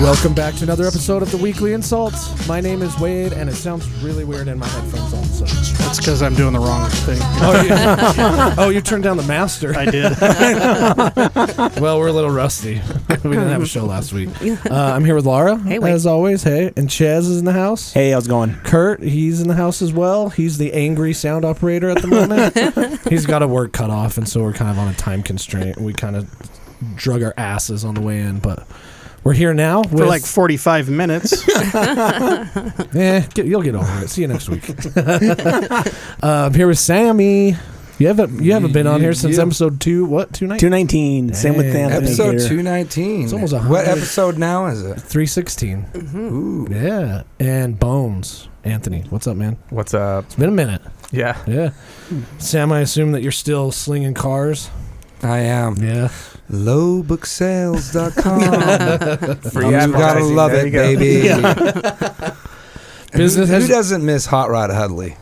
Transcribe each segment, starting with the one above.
Welcome back to another episode of the Weekly InSalt. My name is Wade, and it sounds really weird in my headphones also. That's because I'm doing the wrong thing. Oh, you turned down the master. I did. Well, we're a little rusty. We didn't have a show last week. I'm here with Laura, as always. Hey, and Chaz is in the house. Hey, how's it going? Kurt, he's in the house as well. He's the angry sound operator at the moment. He's got a work cut off, and so we're kind of on a time constraint. We kind of drug our asses on the way in, but we're here now for like 45 minutes. You'll get over it. See you next week. I'm here with Sammy. You haven't been on here since episode 219? 219. Same with Anthony. Episode 219. It's almost 100. What episode now is it? 316. Mm-hmm. Ooh. Yeah. And Bones. Anthony, what's up, man? What's up? It's been a minute. Yeah. Sam, I assume that you're still slinging cars. I am. Yeah. Lowbooksales.com. Free You gotta love it, baby. Yeah. Who doesn't miss Hot Rod Hudley?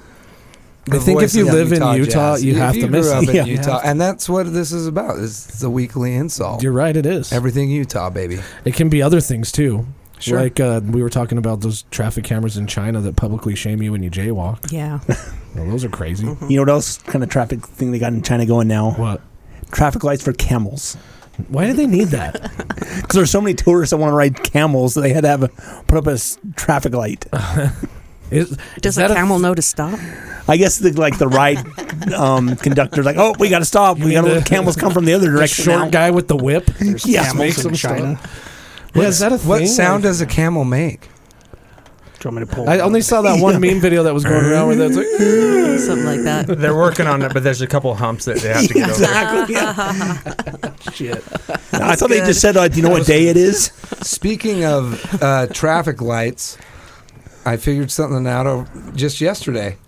I think if you live in Utah, you have to miss it. In Utah, and that's what this is about. It's the Weekly InSalt. You're right, it is. Everything Utah, baby. It can be other things, too. Sure. Like we were talking about those traffic cameras in China that publicly shame you when you jaywalk. Yeah. Well, those are crazy. You know what else kind of traffic thing they got in China going now? What? Traffic lights for camels. Why do they need that? Because there's so many tourists that want to ride camels, so they had to put up a traffic light. Does a camel know to stop? I guess the ride conductor's like, oh, we got to stop. We got to let the camels come from the other direction. The short now. guy with the whip. Yeah, makes them China. Yeah, is that a thing? What sound does a camel make? Do you want me to pull? I only saw that one meme video that was going around where that's like something like that. They're working on it, but there's a couple humps that they have to get over. Exactly. Shit. I thought they just said, do you know what day it is? Speaking of traffic lights, I figured something out just yesterday.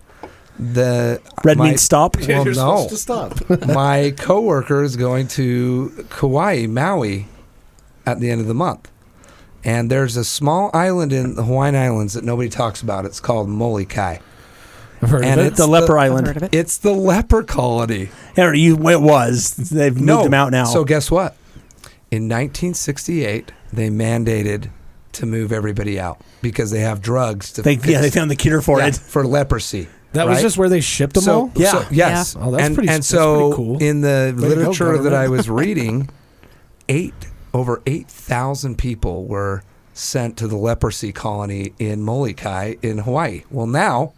The red means stop. Well, you're no. supposed to stop. My coworker is going to Kauai, Maui, at the end of the month. And there's a small island in the Hawaiian Islands that nobody talks about. It's called Molokai. I've heard of it. It's the leper island. Heard of it? It's the leper colony. It was. They've moved them out now. So guess what? In 1968, they mandated to move everybody out because they have drugs to they found the cure for it. For lepercy. That was just where they shipped them all? Yeah. So, yes. Oh, that's pretty cool. In the literature that I was reading, over 8,000 people were sent to the leprosy colony in Molokai in Hawaii. Well, now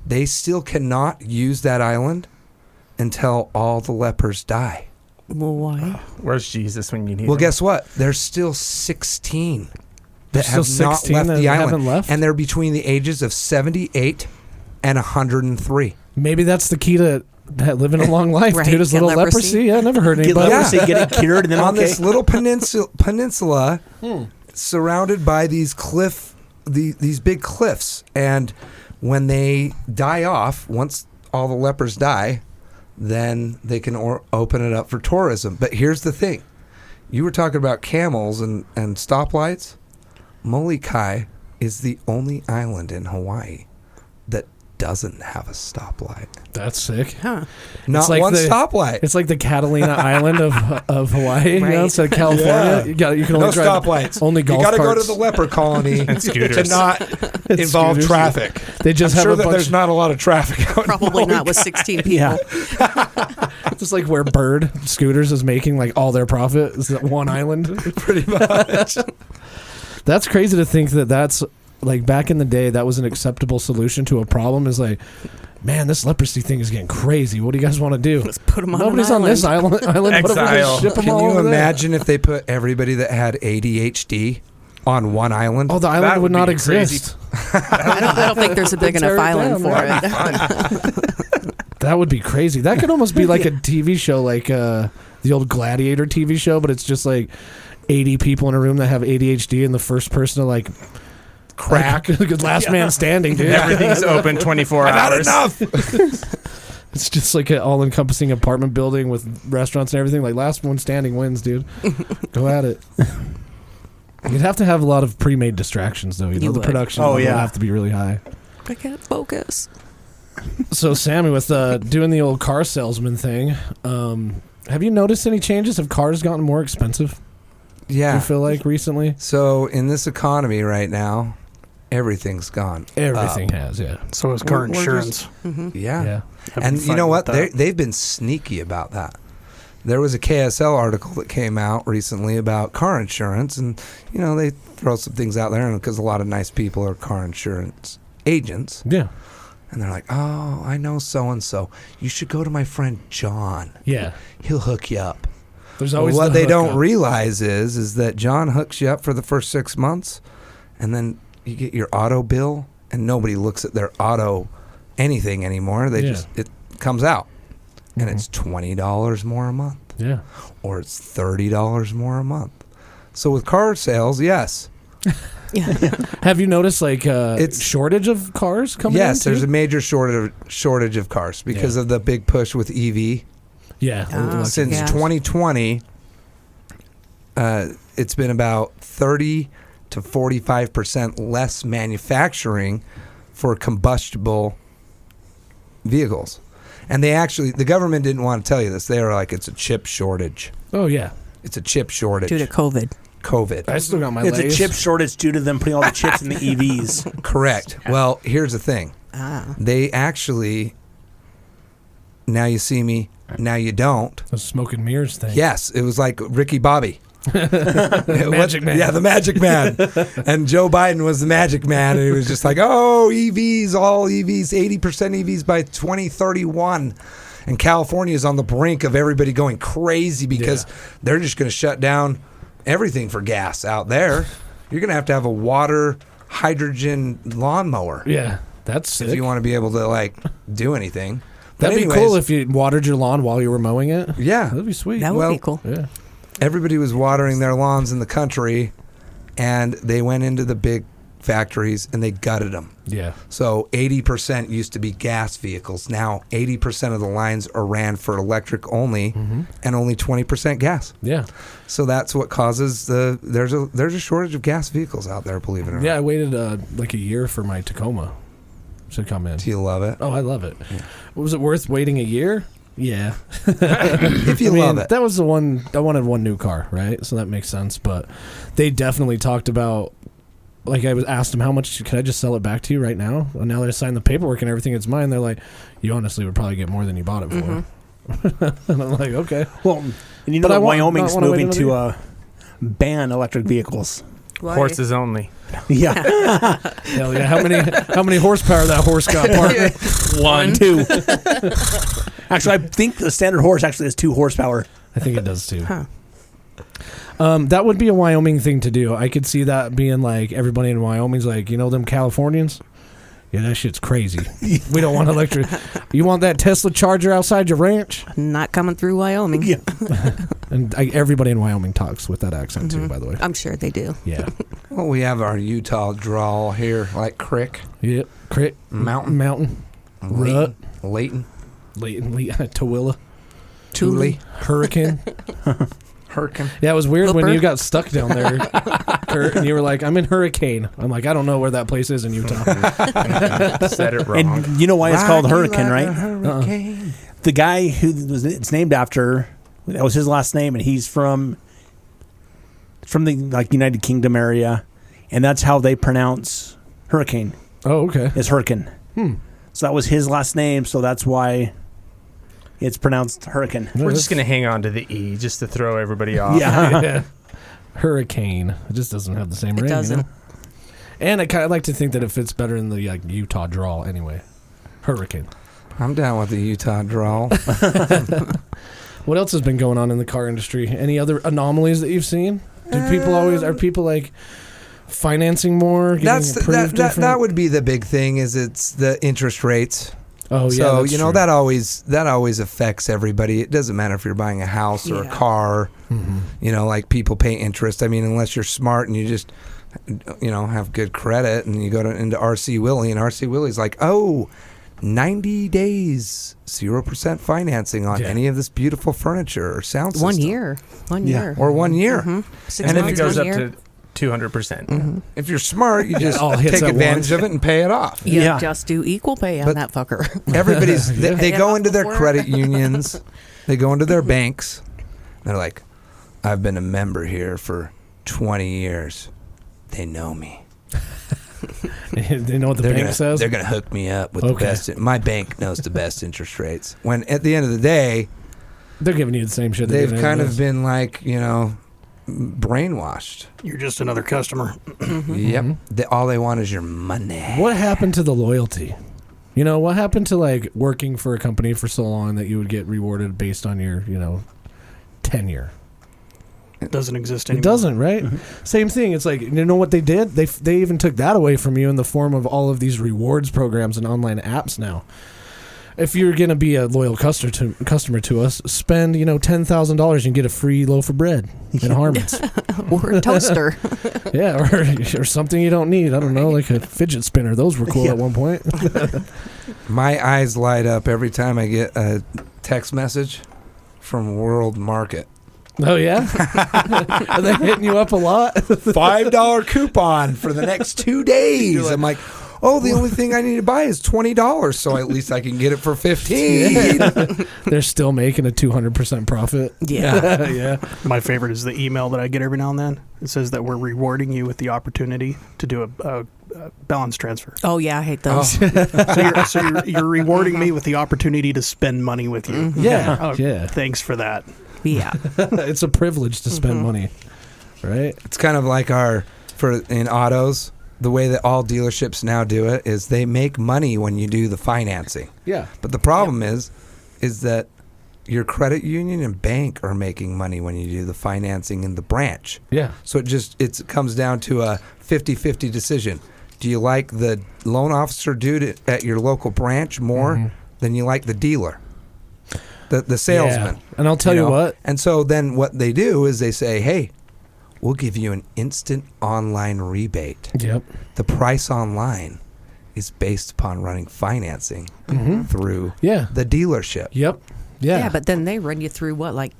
they still cannot use that island until all the lepers die. Well, why? Where's Jesus when you need him? Well, guess what? There's still 16 that have still not 16 left that the island. haven't left? And they're between the ages of 78 and 103. Maybe that's the key to living a long life, Right, dude, is get little leprosy. Yeah, I never heard anybody. Get leprosy, get it cured, and then on this little peninsula surrounded by these big cliffs. And when they die off, once all the lepers die, then they can open it up for tourism. But here's the thing. You were talking about camels and stoplights. Molokai is the only island in Hawaii that doesn't have a stoplight. That's sick. Huh. Not like one the- stoplight. It's like the Catalina Island of Hawaii, Right. instead of California. Yeah. You can only No drive stoplights. only golf You got to go to carts. the leper colony And scooters. to not involve scooters. traffic. They just I'm have sure a that bunch there's not a lot of traffic out in Probably not with 16 people. Yeah. just like where Bird Scooters is making like all their profit is that one island. pretty much. That's crazy to think that that's like back in the day that was an acceptable solution to a problem. Is like, man, this leprosy thing is getting crazy. What do you guys want to do? Let's put them on Nobody's an on this island. What if we just Exile. ship them Can all you over there? imagine if they put everybody that had ADHD on one island? Oh, the That island would would not be crazy. exist. I don't think there's a big enough Tear it island down, for that'd it. That would be crazy. That could almost be like a TV show, like the old Gladiator TV show, but it's just like 80 people in a room that have ADHD, and the first person to like crack, last man standing, dude. Everything's open 24 hours. Not enough. It's just like an all-encompassing apartment building with restaurants and everything. Like last one standing wins, dude. Go at it. You'd have to have a lot of pre-made distractions, though. You know, the would. production Oh, level would yeah. have to be really high. I can't focus. So, Sammy, with doing the old car salesman thing, have you noticed any changes? Have cars gotten more expensive? Yeah. You feel like recently? So in this economy right now, everything's gone. Everything has, yeah. So is car We're insurance. Yeah. Yeah. I've been And you know fighting what? with that. They've been sneaky about that. There was a KSL article that came out recently about car insurance, and they throw some things out there, and because a lot of nice people are car insurance agents, Yeah. and they're like, "Oh, I know so and so. You should go to my friend John. Yeah. He'll hook you up." There's But always what the they don't hookup. realize is that John hooks you up for the first 6 months, and then you get your auto bill, and nobody looks at their auto anything anymore. They Yeah. it comes out, and Mhm. it's $20 more a month, Yeah. or it's $30 more a month. So with car sales, yes, Have you noticed It's- shortage of cars coming in? yes, too? there's a major shortage of cars because Yeah. of the big push with EV. Yeah. Oh, Since Yeah. 2020, it's been about 30 to 45% less manufacturing for combustible vehicles. And the government didn't want to tell you this. They were like, it's a chip shortage. Oh yeah. It's a chip shortage. Due to COVID. COVID. I still got my It's a Lay's. chip shortage due to them putting all the chips in the E EVs. Correct. Well, here's the thing. Ah. They actually, now you see me, now you don't. The smoke and mirrors thing. Yes, it was like Ricky Bobby. Magic Man. Yeah, the Magic Man. And Joe Biden was the Magic Man, and he was just like, oh, EVs, all EVs, 80% EVs by 2031. And California is on the brink of everybody going crazy because they're just going to shut down everything for gas out there. You're going to have a water hydrogen lawnmower Yeah. That's sick. if you want to be able to do anything. But That'd be anyways, cool if you watered your lawn while you were mowing it. Yeah. That'd be sweet. That would Well, be cool. Yeah. Everybody was watering their lawns in the country, and they went into the big factories and they gutted them. Yeah. So 80% used to be gas vehicles. Now 80% of the lines are ran for electric only, and only 20% gas. Yeah. So that's what causes there's a shortage of gas vehicles out there. Believe it or not. Yeah. I waited like a year for my Tacoma to come in. Do you love it? Oh, I love it. Was it worth waiting a year? Yeah. If you love it. That was the one. I wanted one new car, right? So that makes sense. But they definitely talked about. Like I was asked them, how much can I just sell it back to you right now? And now that I signed the paperwork and everything, it's mine. They're like, you honestly would probably get more than you bought it for. And I'm like, okay. Well, and you know But I that want- Wyoming's not wanna wait moving another to ban electric vehicles. Why? Horses only. Yeah, Hell yeah. How many horsepower that horse got, partner? 1, 2. Actually, I think the standard horse actually has 2 horsepower. I think it does too. Huh. That would be a Wyoming thing to do. I could see that being like everybody in Wyoming's like, them Californians? Yeah, that shit's crazy. We don't want electric. You want that Tesla charger outside your ranch? Not coming through Wyoming. Yeah. And everybody in Wyoming talks with that accent too, by the way. I'm sure they do. Yeah. Well, we have our Utah drawl here, like Crick, Yep. Crit. Mountain, Rut. Layton, Tooele. Thule, Hurricane. Hurricane. Yeah, it was weird when Looper. you got stuck down there, Kurt, and you were like, I'm in Hurricane. I'm like, I don't know where that place is in Utah. Said it wrong. And you know why it's called Ride you Hurricane, like right? a hurricane. The guy who it's named after, that was his last name, and he's from the United Kingdom area, and that's how they pronounce hurricane. Oh, okay. Is Hurricane. So that was his last name, so that's why it's pronounced Hurricane. We're just going to hang on to the E just to throw everybody off. Yeah. Yeah. Hurricane. It just doesn't have the same ring. It doesn't. You know? And I kind of like to think that it fits better in the Utah drawl anyway. Hurricane. I'm down with the Utah drawl. What else has been going on in the car industry? Any other anomalies that you've seen? Are people financing more? That's Approved that would be the big thing. Is it's the interest rates. Oh yeah. So that's true. that always affects everybody. It doesn't matter if you're buying a house or a Yeah. car. Mm-hmm. Like people pay interest. I mean, unless you're smart and you just have good credit and you go into RC Willey, and RC Willey's like, 90 days, 0% financing on Yeah. any of this beautiful furniture or sound system. 1 year. 1 year. Or 1 year. 6 And if months, it goes 1 up year. to 200%. If you're smart, you just all hits take at advantage once. of it and pay it off. You Yeah. just do equal pay on But- that fucker. Everybody's they Pay it go off into their before. credit unions, they go into their banks. They're like, I've been a member here for 20 years. They know me. They know what the bank says? They're going to hook me up with Okay. the best. My bank knows the best interest rates. When at the end of the day, They're giving you the same shit. they've kind of been like, brainwashed. You're just another customer. Yep. All they want is your money. What happened to the loyalty? What happened to like working for a company for so long that you would get rewarded based on your, tenure? It doesn't exist anymore. It doesn't, right? Same thing. It's like, you know what they did? They even took that away from you in the form of all of these rewards programs and online apps now. If you're going to be a loyal customer to us, spend, $10,000 and get a free loaf of bread in Harmon's. Or a toaster. Yeah, or something you don't need. I don't know, like a fidget spinner. Those were cool at one point. My eyes light up every time I get a text message from World Market. Oh, yeah? Are they hitting you up a lot? $5 coupon for the next 2 days. I'm like, the only thing I need to buy is $20, so at least I can get it for $15. They're still making a 200% profit. Yeah. Yeah. My favorite is the email that I get every now and then. It says that we're rewarding you with the opportunity to do a balance transfer. Oh, yeah, I hate those. So you're rewarding me with the opportunity to spend money with you. Yeah. Oh, Yeah. Thanks for that. Yeah. It's a privilege to spend money, right? It's kind of like in autos, the way that all dealerships now do it is they make money when you do the financing. Yeah. But the problem is that your credit union and bank are making money when you do the financing in the branch. Yeah. So it comes down to a 50-50 decision. Do you like the loan officer dude at your local branch more than you like the dealer? The salesman. Yeah. And I'll tell you what. And so then what they do is they say, hey, we'll give you an instant online rebate. Yep. The price online is based upon running financing through the dealership. Yep. Yeah. Yeah, but then they run you through like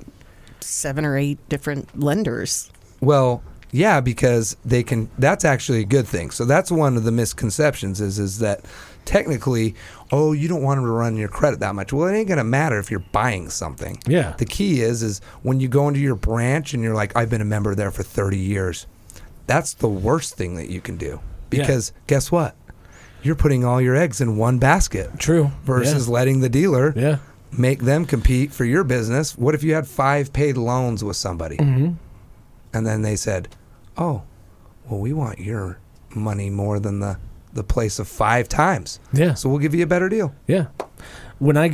7 or 8 different lenders. Well, yeah, because that's actually a good thing. So that's one of the misconceptions is that technically, you don't want them to run your credit that much. Well, it ain't going to matter if you're buying something. Yeah. The key is when you go into your branch and you're like, I've been a member there for 30 years. That's the worst thing that you can do. Because guess what? You're putting all your eggs in one basket. True. Versus letting the dealer make them compete for your business. What if you had 5 paid loans with somebody? And then they said, we want your money more than the place of 5 times. Yeah. So we'll give you a better deal. Yeah. When I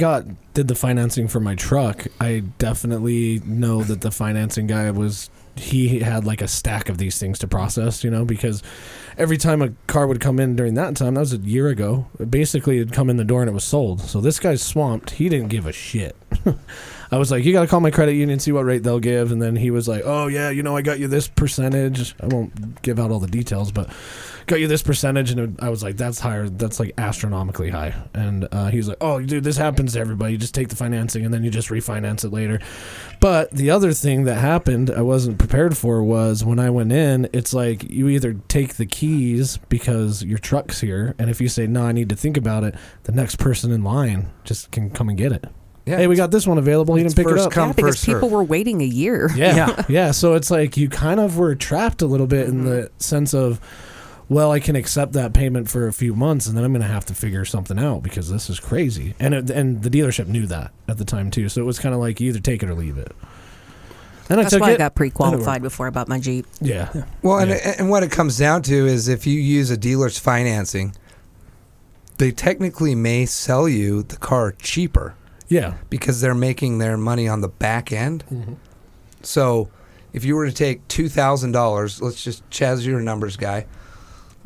did the financing for my truck, I definitely know that the financing guy he had like a stack of these things to process, because every time a car would come in during that time, that was a year ago, basically it'd come in the door and it was sold. So this guy's swamped. He didn't give a shit. I was like, you got to call my credit union, see what rate they'll give. And then he was like, oh, yeah, I got you this percentage. I won't give out all the details, but got you this percentage. And I was like, that's higher. That's like astronomically high. And he's like, oh, dude, this happens to everybody. You just take the financing and then you just refinance it later. But the other thing that happened I wasn't prepared for was when I went in, it's like you either take the keys because your truck's here. And if you say, no, I need to think about it, the next person in line just can come and get it. Yeah, hey, we got this one available. He didn't pick it up. Because people were waiting a year. Yeah. So it's like you kind of were trapped a little bit in the sense of, well, I can accept that payment for a few months, and then I'm going to have to figure something out because this is crazy. And the dealership knew that at the time too. So it was kind of like you either take it or leave it. And that's why I got pre-qualified before I bought my Jeep. Yeah. Well, and what it comes down to is if you use a dealer's financing, they technically may sell you the car cheaper. Yeah. Because they're making their money on the back end. So if you were to take $2,000, let's just, Chaz, you're a numbers guy,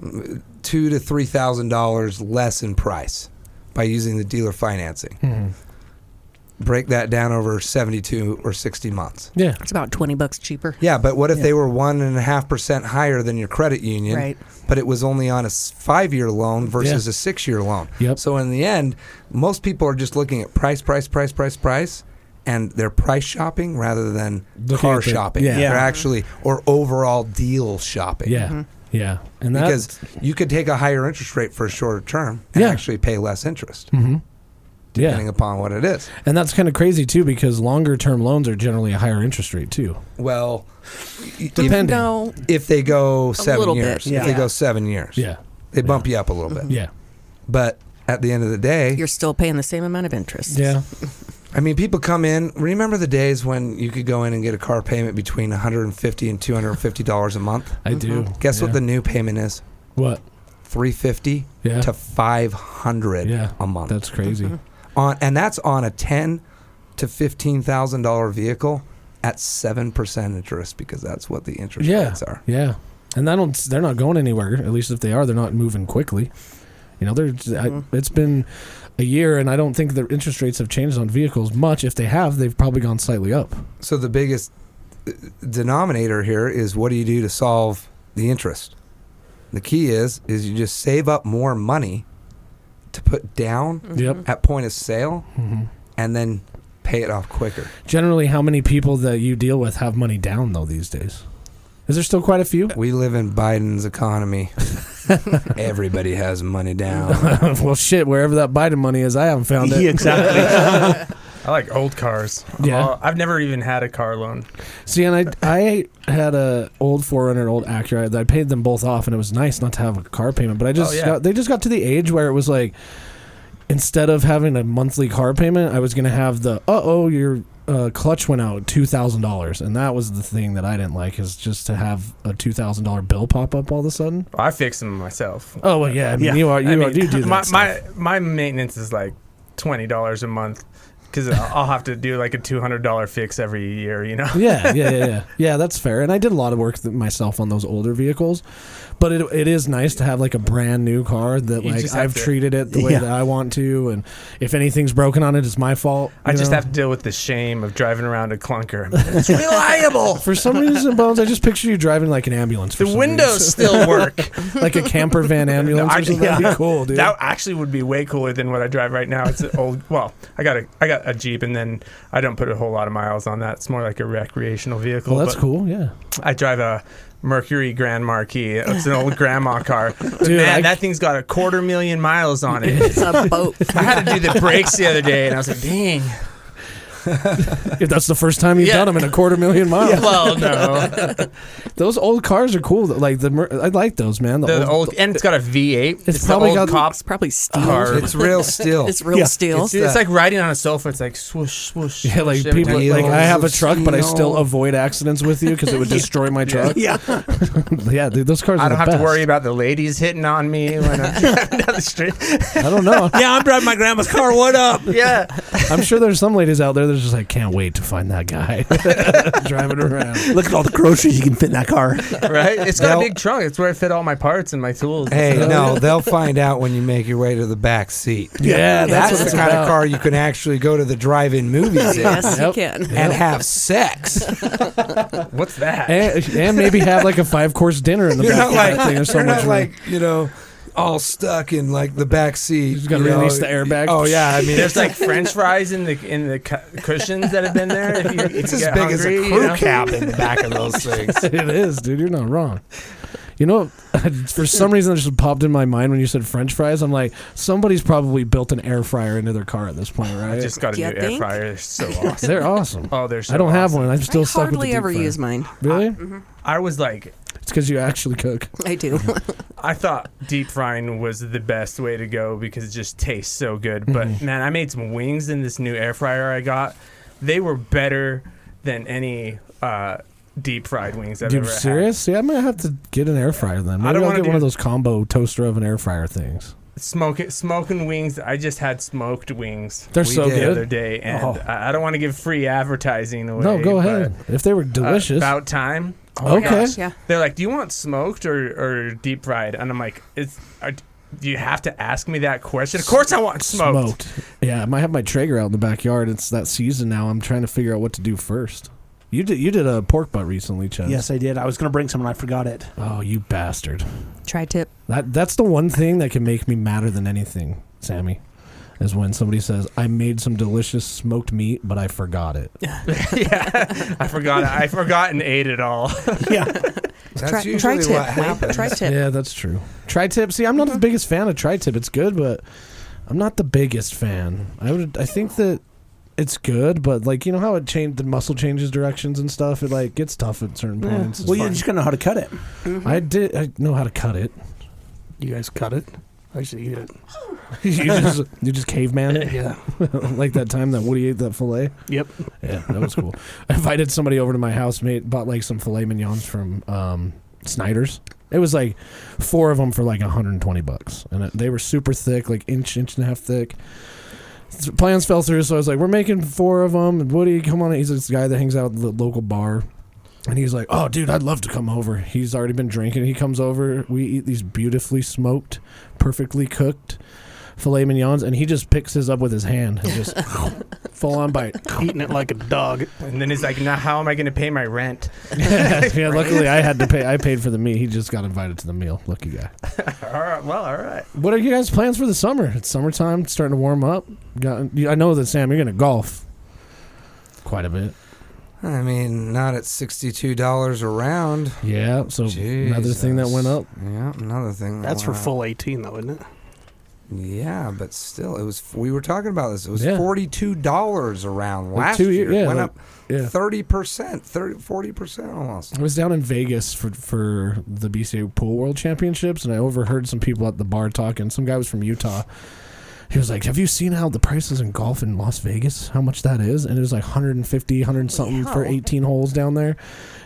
$2,000 to $3,000 less in price by using the dealer financing. Break that down over 72 or 60 months. Yeah. It's about $20 cheaper. Yeah, but what if they were 1.5% higher than your credit union? Right. But it was only on a 5-year loan versus a 6-year loan. Yep. So in the end, most people are just looking at price, and they're price shopping rather than car shopping. Yeah. They're actually, or overall deal shopping. Yeah. Yeah. And because you could take a higher interest rate for a shorter term and actually pay less interest. depending upon what it is. And that's kind of crazy too, because longer term loans are generally a higher interest rate too. Well, Depending. No, if they go 7 little years, bit, if they yeah. go 7 years, Yeah. they bump you up a little bit. Yeah. But at the end of the day, you're still paying the same amount of interest. Yeah. I mean, people come in. Remember the days when you could go in and get a car payment between $150 and $250 a month? I do. Guess what Yeah. the new payment is? What? $350 Yeah. to $500 Yeah. a month. That's crazy. And that's on a $10,000 to $15,000 vehicle at 7% interest, because that's what the interest Yeah. rates are. Yeah. And they're not going anywhere. At least if they are, they're not moving quickly. You know, it's been a year, and I don't think the interest rates have changed on vehicles much. If they have, they've probably gone slightly up. So the biggest denominator here is, what do you do to solve the interest? The key is you just save up more money to put down Yep. at point of sale, Mm-hmm. and then pay it off quicker. Generally, how many people that you deal with have money down, though, these days? Is there still quite a few? We live in Biden's economy. Everybody has money down. Well, shit, wherever that Biden money is, I haven't found it. Yeah, exactly. I like old cars. Yeah. I've never even had a car loan. See, and I had a old 4Runner, old Acura. I paid them both off, and it was nice not to have a car payment. But they just got to the age where it was like, instead of having a monthly car payment, I was going to have your clutch went out, $2,000, and that was the thing that I didn't like, is just to have a $2,000 bill pop up all of a sudden. I fix them myself. Oh well, yeah. I mean, you do that. My maintenance is like $20 a month, because I'll have to do like a $200 fix every year. You know. Yeah. That's fair. And I did a lot of work myself on those older vehicles, but it is nice to have like a brand new car that You like just have I've to- treated it the way that I want to, and if anything's broken on it, it's my fault. I just know? have to deal with the shame of driving around a clunker. It's reliable. For some reason, Bones, I just picture you driving like an ambulance. For The some windows reason. still work. Like a camper van ambulance. Or something. That'd be cool, dude. That actually would be way cooler than what I drive right now. It's an old. Well, I got a Jeep, and then I don't put a whole lot of miles on that. It's more like a recreational vehicle. Well, that's but cool. Yeah. I drive a Mercury Grand Marquis. It's an old grandma car. But Dude, man, that thing's got 250,000 miles on it. It's a boat. I had to do the brakes the other day, and I was like, dang. If that's the first time you've Yeah. done them in 250,000 miles. Well, no. Those old cars are cool. Like I like those, man. The old, and it's got a V8. It's the probably old got- cops It's probably steel. car. It's real steel. It's real steel. It's like riding on a sofa. It's like swoosh, swoosh. Yeah, like swoosh every people. time. Like I have a Wheels truck, of but I steel. still avoid accidents with you because it would destroy my truck. Yeah. Yeah, dude, those cars. I are don't the have to best. worry about the ladies hitting on me when I'm driving down the street. I don't know. Yeah, I'm driving my grandma's car. What up? Yeah. I'm sure there's some ladies out there that's just like, can't wait to find that guy driving around. Look at all the groceries you can fit in that car. Right? It's got They'll- a big trunk. It's where I fit all my parts and my tools. Hey, no, they'll find out when you make your way to the back seat. Yeah, That's what the it's kind about. of car you can actually go to the drive-in movies in Yes, you Yep. can. and have sex. What's that? And maybe have like a 5-course dinner in the You're back not of like that thing or you're so much not room. like all stuck in like the back seat. You just gotta you know. release the airbag. Oh yeah, I mean There's like French fries in the cushions that have been there. If it's you as get big as hungry, a you crew know? cab in the back of those things. It is, dude. You're not wrong. You know, for some reason, it just popped in my mind when you said French fries. I'm like, somebody's probably built an air fryer into their car at this point, right? I just got a Do new you air think? fryer. They're so awesome. They're awesome. Oh, they're so I don't have awesome. one. I'm still I stuck with the hardly deep ever fryer. use mine. Really? I was like, It's because you actually cook. I do. I thought deep frying was the best way to go because it just tastes so good. But man, I made some wings in this new air fryer I got. They were better than any deep fried wings I've Dude, ever serious? Yeah, I'm gonna have to get an air fryer then. Maybe don't I'll wanna get one do- of those combo toaster oven air fryer things. had. Smoking wings. I just had smoked wings. They're We so did. The other good. day, and Oh. I don't want to give free advertising away. No, go but, ahead. If they were delicious. About time. Oh my Okay. gosh. Yeah. They're like, "Do you want smoked or deep fried?" And I'm like, "Do you have to ask me that question?" Of course, I want smoked. Yeah, I might have my Traeger out in the backyard. It's that season now. I'm trying to figure out what to do first. You did a pork butt recently, Chad. Yes, I did. I was going to bring some and I forgot it. Oh, you bastard. Tri-tip. That's the one thing that can make me madder than anything, Sammy, is when somebody says, I made some delicious smoked meat, but I forgot it. Yeah, I forgot. I forgot and ate it all. Yeah. That's usually what happens. Tri-tip. Yeah, that's true. Tri-tip. See, I'm not the biggest fan of tri-tip. It's good, but I'm not the biggest fan. I think that it's good, but like, you know how the muscle changes directions and stuff. It like gets tough at certain points. Well, you just gotta know how to cut it. Mm-hmm. I know how to cut it. You guys cut it? I used to eat it. you just caveman it. Yeah. Like that time that Woody ate that fillet. Yep. Yeah, that was cool. I invited somebody over to my house. Bought like some filet mignons from Snyder's. It was like 4 of them for like $120, and they were super thick, like inch and a half thick. Plans fell through, so I was like, "We're making 4 of them." And Woody, come on! He's this guy that hangs out at the local bar, and he's like, "Oh, dude, I'd love to come over." He's already been drinking. He comes over. We eat these beautifully smoked, perfectly cooked filet mignons, and he just picks his up with his hand and just full on bite. Eating it like a dog. And then he's like, now how am I going to pay my rent? Yeah, luckily I had to pay. I paid for the meat. He just got invited to the meal. Lucky guy. all right. What are you guys' plans for the summer? It's summertime. It's starting to warm up. I know that, Sam, you're going to golf quite a bit. I mean, not at $62 a round. Yeah, so another thing that went up. Yeah, another thing. That's for went up. full 18, though, isn't it? Yeah, but still, it was. We were talking about this. It was Yeah. $42 a round Like last 2 year. years, yeah, Went like- up yeah. 30%, 40% almost. I was down in Vegas for the BCA Pool World Championships, and I overheard some people at the bar talking. Some guy was from Utah. He was like, "Have you seen how the prices in golf in Las Vegas? How much that is?" And it was like 100 something for 18 holes down there.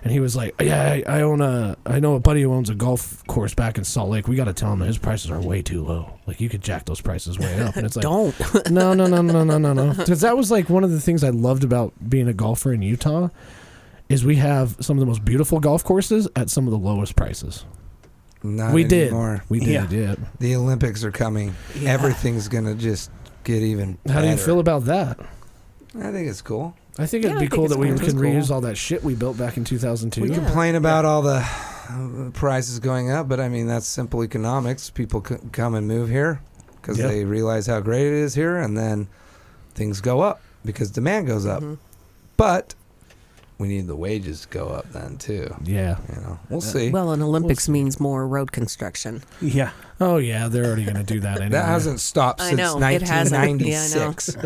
And he was like, "Yeah, I know a buddy who owns a golf course back in Salt Lake. We got to tell him that his prices are way too low. Like you could jack those prices way up." And it's like, Don't. no. Because that was like one of the things I loved about being a golfer in Utah is we have some of the most beautiful golf courses at some of the lowest prices. Not We did. anymore. We did, yeah. The Olympics are coming. Yeah. Everything's gonna just get even. How do you better. feel about that? I think it's cool. I think Yeah, it'd I be think cool it's that we cool. can It's cool. reuse all that shit we built back in 2002. We Yeah. complain about all the prices going up, but I mean that's simple economics. People come and move here because Yep. they realize how great it is here, and then things go up because demand goes up. Mhm. But we need the wages to go up then too. Yeah. You know, we'll see. Well, an Olympics means more road construction. Yeah. Oh, yeah. They're already going to do that anyway. That hasn't stopped I since know, it hasn't. 1996.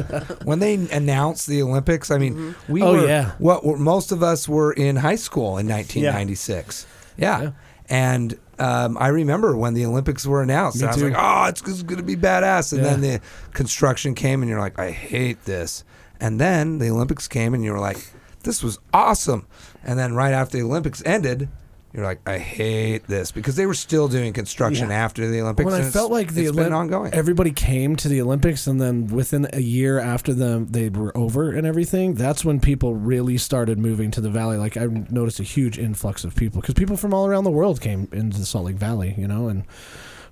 When they announced the Olympics, I mean, we Oh, were yeah. most of us were in high school in 1996. Yeah. And I remember when the Olympics were announced. Me I was too. like, "Oh, it's going to be badass." And Yeah. then the construction came, and you're like, "I hate this." And then the Olympics came, and you were like, "This was awesome." And then right after the Olympics ended, you're like, "I hate this," because they were still doing construction Yeah. after the Olympics. When I and felt like the it's been ongoing. everybody came to the Olympics, and then within a year after them, they were over and everything. That's when people really started moving to the valley. Like I noticed a huge influx of people because people from all around the world came into the Salt Lake Valley, and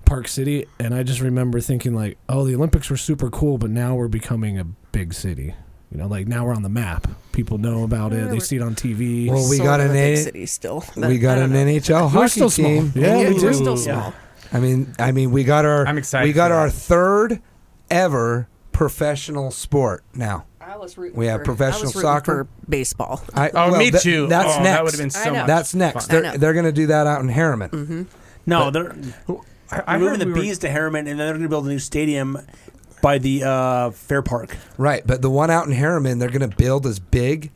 Park City. And I just remember thinking like, "Oh, the Olympics were super cool, but now we're becoming a big city." Like now we're on the map. People know about it. They see it on TV. Well, we Sort got of an a big A- city still. We got I an don't know. NHL We're hockey still small. team. Yeah, we we're do. still Yeah. small. I mean, we got our. I'm excited We got for our that. third ever professional sport now. I was rooting We have for, professional I was rooting soccer. for baseball. Me too. That's Oh, next. that would've been so I know. much That's next. fun. I They're know. they're going to do that out in Harriman. Mm-hmm. No, they're I moving heard the we were- bees to Harriman, and then they're going to build a new stadium by the Fair Park. Right, but the one out in Harriman, they're going to build as big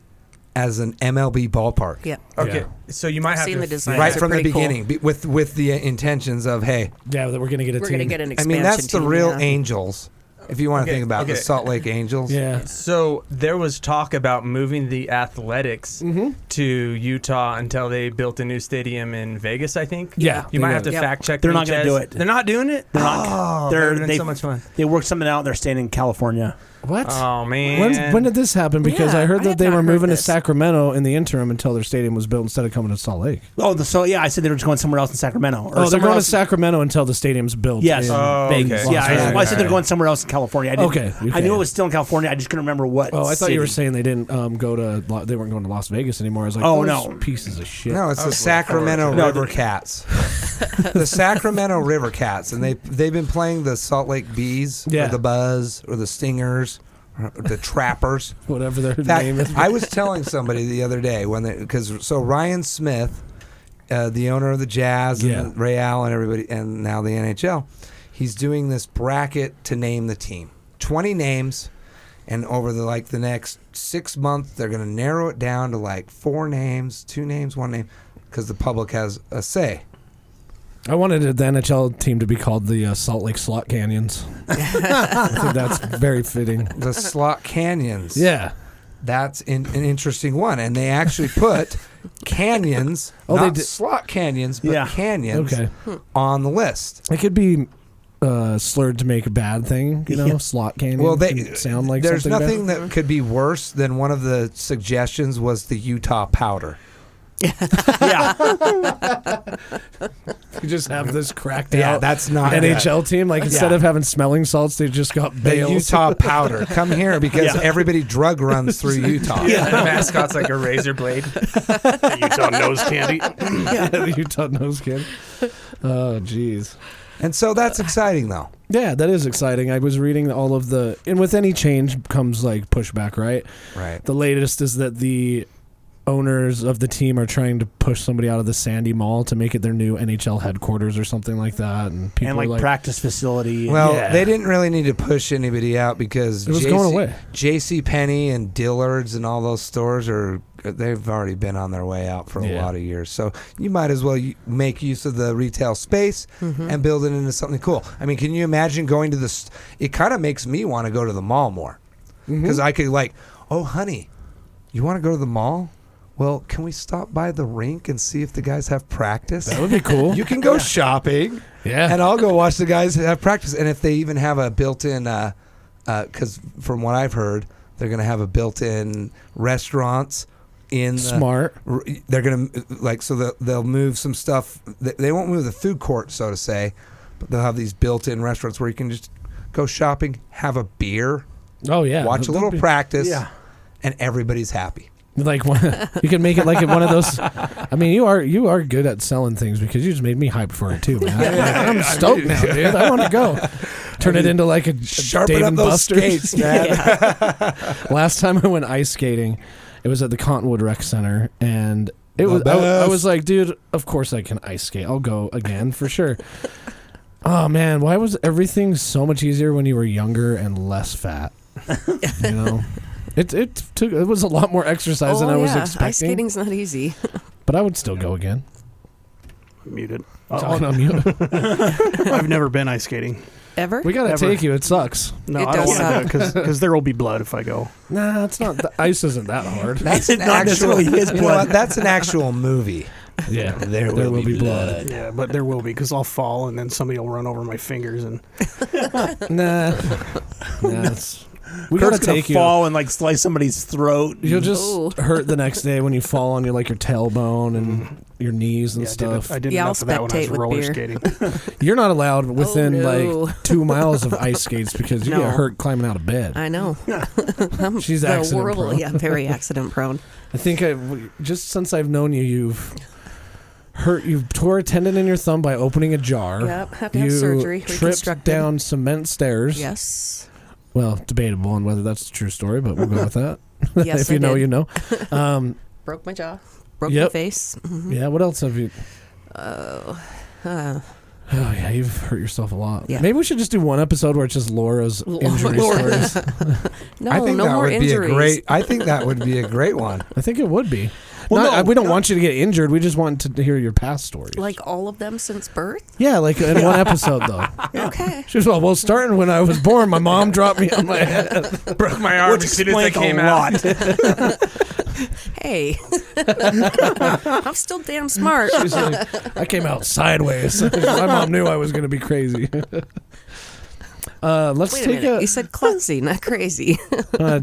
as an MLB ballpark. Yeah. Okay, Yeah. so you might I've have seen to the design. Right They're from the pretty cool. beginning, with the intentions of, hey, Yeah, that we're gonna get a We're team. going to get an I expansion mean that's the team, real yeah. Angels. If you want to Okay, think about the okay. Salt Lake Angels. Yeah. So there was talk about moving the athletics to Utah until they built a new stadium in Vegas. I think. Yeah, You might they have to did. fact check. They're me, not gonna Chaz. do it. They're not doing it. They're not. Oh, they're that would've been they so much fun. They worked something out. They're staying in California. What? Oh man. When did this happen? Because Yeah, I heard I that have they not were heard moving to this. Sacramento in the interim until their stadium was built instead of coming to Salt Lake. So I said they were just going somewhere else in Sacramento. Or Oh, they're somewhere going to else. Sacramento until the stadium's built. Yes, in Oh, Vegas. okay. Yeah, Las I said they're Vegas. going somewhere else in California. I didn't, Okay, I okay. knew it was still in California. I just couldn't remember what. Oh, I thought you were city. saying they didn't go to. They weren't going to Las Vegas anymore. I was like, Oh, those no. pieces of shit. No, it's the was Sacramento looking forward to it. River Cats. The Sacramento River Cats, and they've been playing the Salt Lake Bees, Yeah. or the Buzz, or the Stingers, or the Trappers. Whatever their In fact, name is. I was telling somebody the other day so Ryan Smith, the owner of the Jazz Yeah. and Real and everybody, and now the NHL, he's doing this bracket to name the team. 20 names, and over the next 6 months, they're going to narrow it down to like 4 names, 2 names, 1 name, because the public has a say. I wanted the NHL team to be called the Salt Lake Slot Canyons. I think that's very fitting. The Slot Canyons. Yeah. That's an interesting one. And they actually put canyons, not slot canyons, but canyons on the list. It could be slurred to make a bad thing, slot canyon. Well, sound like there's something nothing that could be worse than one of the suggestions was the Utah powder. Yeah. You just have this cracked Yeah, out that's not NHL team. Like instead of having smelling salts, they just got the bales. Utah powder. Come here because everybody drug runs through Utah. Yeah, the mascot's like a razor blade. Utah nose candy. The Utah nose candy. Oh, jeez. And so that's exciting, though. Yeah, that is exciting. I was reading all of and with any change comes like pushback, right? Right. The latest is that the owners of the team are trying to push somebody out of the Sandy Mall to make it their new NHL headquarters or something like that, and people And are practice facility. Well, they didn't really need to push anybody out because it was going away. J.C. Penney and Dillard's and all those stores they've already been on their way out for a lot of years. So you might as well make use of the retail space and build it into something cool. I mean, can you imagine going to this? It kind of makes me want to go to the mall more because I could oh, honey, you want to go to the mall? Well, can we stop by the rink and see if the guys have practice? That would be cool. You can go shopping, and I'll go watch the guys have practice. And if they even have a built-in, because from what I've heard, they're going to have a built-in restaurants in smart. They're going to so they'll move some stuff. They won't move the food court, so to say, but they'll have these built-in restaurants where you can just go shopping, have a beer, watch a little practice, and everybody's happy. Like you can make it like one of those. I mean, you are good at selling things because you just made me hyped for it too, man. I'm stoked now, dude. I want to go. Turn it into like a sharpen Dave up and those Buster's. skates, man. Last time I went ice skating, it was at the Cottonwood Rec Center, and it was. I was like, dude, of course I can ice skate. I'll go again for sure. Oh man, why was everything so much easier when you were younger and less fat? You know. It was a lot more exercise than I was expecting. Ice skating's not easy. But I would still go again. Muted. Talking on mute. I've never been ice skating. Ever? We gotta take you. It sucks. No, It I don't does want to because there will be blood if I go. Nah, it's not. The ice isn't that hard. That's an Not actual. necessarily his You know blood. what? That's an actual movie. Yeah, there will be blood. Yeah, but there will be because I'll fall and then somebody will run over my fingers and. Nah, we Kurt's gotta gonna take you. fall and slice somebody's throat. You'll just Ooh. hurt the next day when you fall on your tailbone and your knees and stuff. I did Yeah, enough of that when I was I'll spectate with roller beer. skating. You're not allowed within no. 2 miles of ice skates because you No. get hurt climbing out of bed. I know. I'm She's accident prone. Yeah, very accident prone. I think just since I've known you, you've tore a tendon in your thumb by opening a jar. Yep, have to have surgery, tripped reconstructed. down cement stairs. Yes. Well, debatable on whether that's a true story, but we'll go with that. Yes, if you I know, did. you know. Broke my jaw. Broke my Yep. face. Yeah, what else have you... Uh, Oh, yeah, you've hurt yourself a lot. Yeah. Maybe we should just do one episode where it's just Laura's injury stories. no, I think no that more would injuries. I think that would be a great one. I think it would be. Well, we don't want you to get injured. We just want to hear your past stories. Like all of them since birth? Yeah, like in one episode, though. Okay. She was, well, starting when I was born, my mom dropped me on my head. Broke my arm Which as soon as I explains came a out. lot. Hey. I'm still damn smart. She's like, I came out sideways. My mom knew I was going to be crazy. Let's Wait a take minute. You said klutzy, not crazy.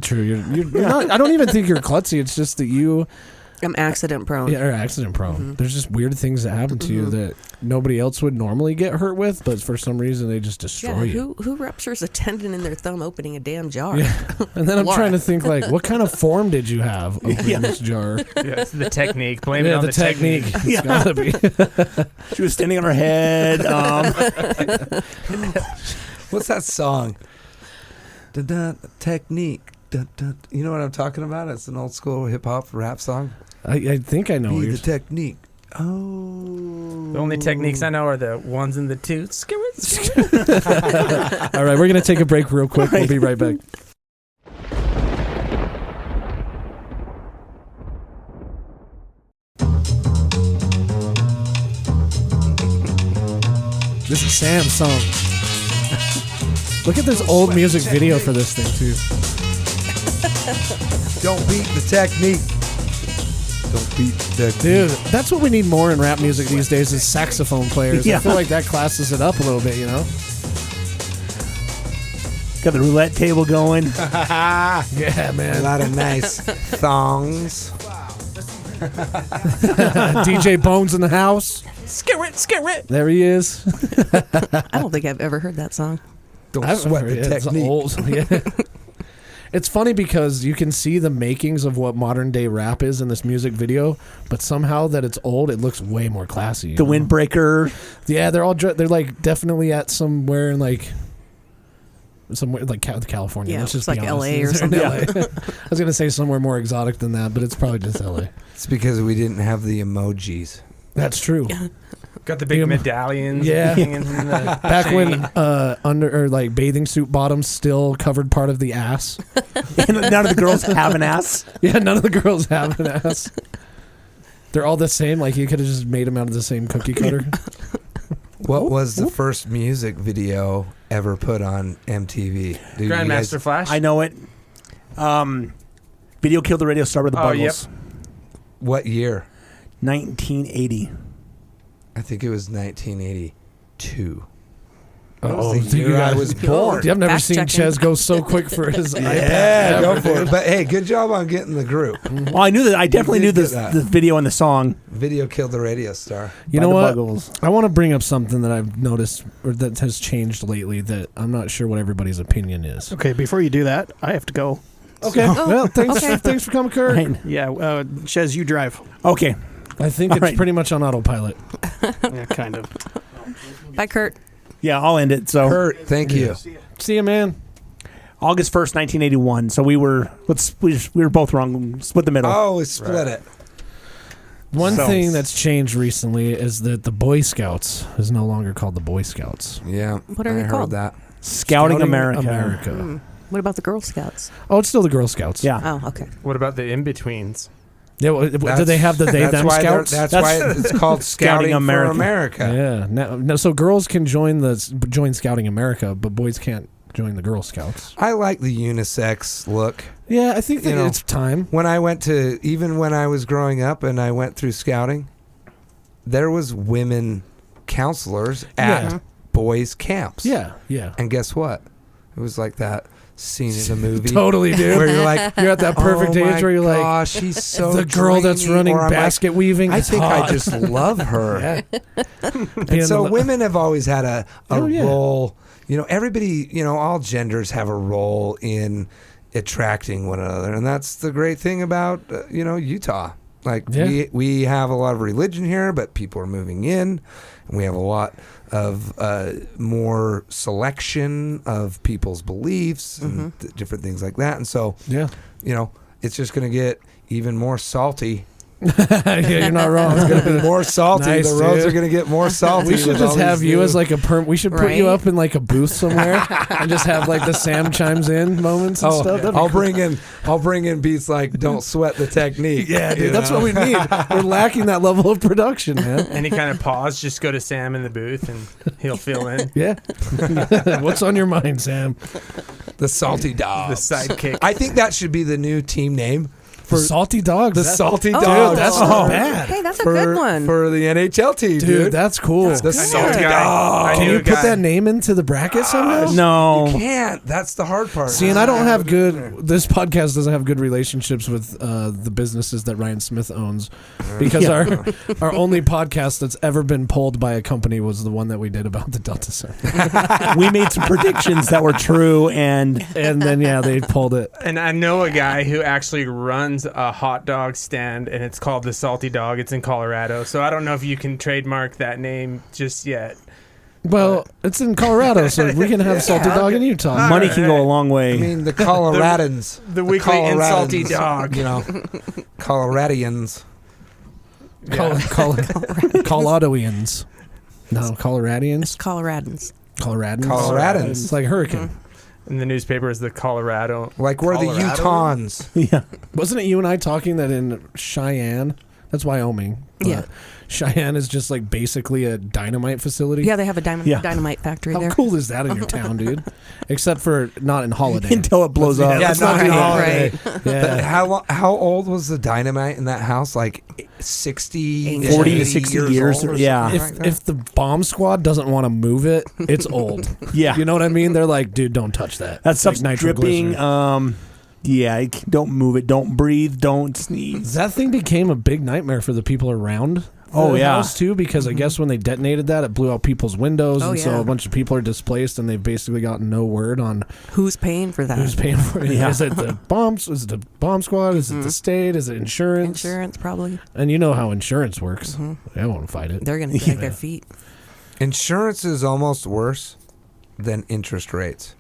True. You're not. I don't even think you're klutzy. It's just that you I'm accident prone. are accident prone. There's just weird things that happen to you that nobody else would normally get hurt with, but for some reason they just destroy you. Who ruptures a tendon in their thumb opening a damn jar? Yeah. And then I'm Laura. trying to think, like, what kind of form did you have opening this jar? Yeah, it's the technique. Blame it Yeah, on the technique. It's Yeah. gotta be. She was standing on her head. What's that song? Da-da, technique. Da-da. You know what I'm talking about? It's an old school hip hop rap song. I think I know what Be you're the technique. Oh. The only techniques I know are the ones and the twos. All right, we're going to take a break real quick. We'll be right back. This is Sam's song. Look at this old music video for this thing, too. Don't beat the technique. Don't beat the technique. Dude, that's what we need more in rap music these days is saxophone players. Yeah. I feel like that classes it up a little bit, you know? Got the roulette table going. Yeah, A man. lot of nice thongs. DJ Bones in the house. Skirrit. There he is. I don't think I've ever heard that song. Don't I've sweat heard the it. It's technique. old. Yeah. It's funny because you can see the makings of what modern day rap is in this music video, but somehow that it's old, it looks way more classy. you The know? windbreaker. Yeah, they're all they're like definitely at somewhere in like California. Yeah, Let's just it's be like honest. LA or They're in something. LA. I was gonna say somewhere more exotic than that, but it's probably just LA. It's because we didn't have the emojis. That's true. Got the big Yeah. medallions. Yeah. hanging from the Back chain. when like bathing suit bottoms still covered part of the ass. And none of the girls have an ass. Yeah, none of the girls have an ass. They're all the same. Like you could have just made them out of the same cookie cutter. What was the first music video ever put on MTV? Do you guys- Grandmaster Flash. I know it. Video Killed the Radio Star with the Oh, Buggles. What year? 1980. I think it was 1982. Oh, the year I was born. I've never Fact seen checking. Ches go so quick for his iPad. Yeah, go ever, for it. dude. But hey, good job on getting the group. Well, I knew that. I definitely knew did this get that. this video and the song. Video killed the radio star. You by know the what? Buggles. I want to bring up something that I've noticed or that has changed lately that I'm not sure what everybody's opinion is. Okay, before you do that, I have to go. Okay. Oh, Well, thanks, okay. thanks for coming, Kurt. Right. Yeah, Shez, you drive. Okay. I think All it's right. pretty much on autopilot. Yeah, kind of. Bye, Kurt. Yeah, I'll end it. So Kurt, thank you. See you, man. August 1st, 1981. So we were both wrong. Split the middle. Oh, we split it. One So- thing that's changed recently is that the Boy Scouts is no longer called the Boy Scouts. Yeah. What are I they heard called? that. Scouting America. Hmm. What about the Girl Scouts? Oh, it's still the Girl Scouts. Yeah. Oh, okay. What about the in-betweens? Yeah. Do they have the they That's them why scouts? That's why it's called Scouting America. America. Yeah. No, so girls can join Scouting America, but boys can't join the Girl Scouts. I like the unisex look. Yeah, I think that You know, it's time. When I when I was growing up and I went through scouting, there was women counselors at Yeah. boys camps. Yeah. Yeah. And guess what? It was like that scene in the movie Totally, dude. where you're like, You're at that perfect oh my age where you're like, gosh, she's so the girl that's dreamy," running or I'm like, basket weaving. I is think hot. I just love her. Yeah. And so women have always had a Oh, yeah. role. You know, everybody, all genders have a role in attracting one another. And that's the great thing about, Utah. Like, Yeah. we have a lot of religion here, but people are moving in. And we have a lot of more selection of people's beliefs and different things like that. And so, Yeah. it's just going to get even more salty. Yeah, you're not wrong. It's going to be more salty. Nice, the roads dude. are going to get more salty. We should with just all have these you new- as like a perm. We should put you Right? up in like a booth somewhere and just have like the Sam chimes in moments and stuff. That'd be I'll cool. bring in beats like "Don't Sweat the Technique." Yeah, dude, you that's know? what we need. We're lacking that level of production, man. Any kind of pause, just go to Sam in the booth and he'll fill in. Yeah. What's on your mind, Sam? The Salty The Dogs. sidekick. I think that should be the new team name For Salty Dogs. the Salty Oh, Dogs. that's not bad. Hey, that's a for, good one. for the NHL team, Dude, dude. that's cool. the I knew a Salty guy. Dogs. I Can knew you a put guy. that name into the bracket somehow? No. You can't. That's the hard part. See, and I don't have good. This podcast doesn't have good relationships with the businesses that Ryan Smith owns, because our only podcast that's ever been pulled by a company was the one that we did about the Delta Center, We made some predictions that were true, and and then they pulled it. And I know a guy who actually runs a hot dog stand, and it's called the Salty Dog. It's in Colorado. So I don't know if you can trademark that name just yet. Well, it's in Colorado, so we can have Salty Dog in Utah. money can go a long way. I mean, the Coloradans. The weekly Coloradans, insulty dog. Coloradians. Coloradoians. No, Coloradians. It's Coloradans. Coloradans. It's like hurricane. In the newspaper is the Colorado. Like we're the Colorado? Utahns. Yeah. Wasn't it you and I talking that in Cheyenne? That's Wyoming. But Yeah. Cheyenne is just like basically a dynamite facility. Yeah, they have a Yeah. dynamite factory How there. cool is that in your town, dude? Except for not in Holiday. Until it blows up. Yeah, Let's not not do right. Holiday. Right. Yeah. But how old was the dynamite in that house? Like 60, 40 to 80 60 years, old or yeah. something like that? If the bomb squad doesn't want to move it, it's old. Yeah. You know what I mean? They're like, dude, don't touch that. That It's stuff's like dripping. nitroglycerin. Yeah, don't move it. Don't breathe. Don't sneeze. That thing became a big nightmare for the people around Oh, the yeah. house too, because I guess when they detonated that, it blew out people's windows, Oh, and so yeah. a bunch of people are displaced, and they've basically gotten no word on Who's paying for that? who's paying for it. Yeah. Is it the bombs? Is it the bomb squad? Is it the state? Is it insurance? Insurance, probably. And you know how insurance works. Mhm. They won't fight it. They're going to drag their feet. Insurance is almost worse than interest rates.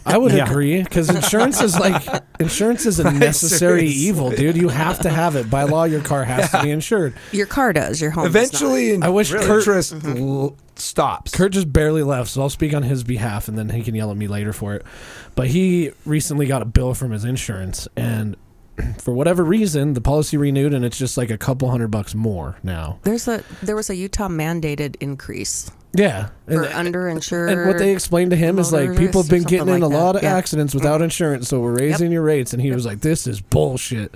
I would Yeah. agree, because insurance is a necessary Seriously. evil, dude. You have to have it by law. Your car has to be insured. Your car does. Your home does Eventually, I wish Kurt- interest stops. Kurt just barely left, so I'll speak on his behalf, and then he can yell at me later for it. But he recently got a bill from his insurance, and for whatever reason, the policy renewed, and it's just like a couple $100 more now. not. There was a Utah mandated increase Yeah, for underinsured. and what they explained to him is like motorists people have or been something getting in like a that. lot of Yeah. accidents without insurance, so we're raising your rates. And he was like, "This is bullshit."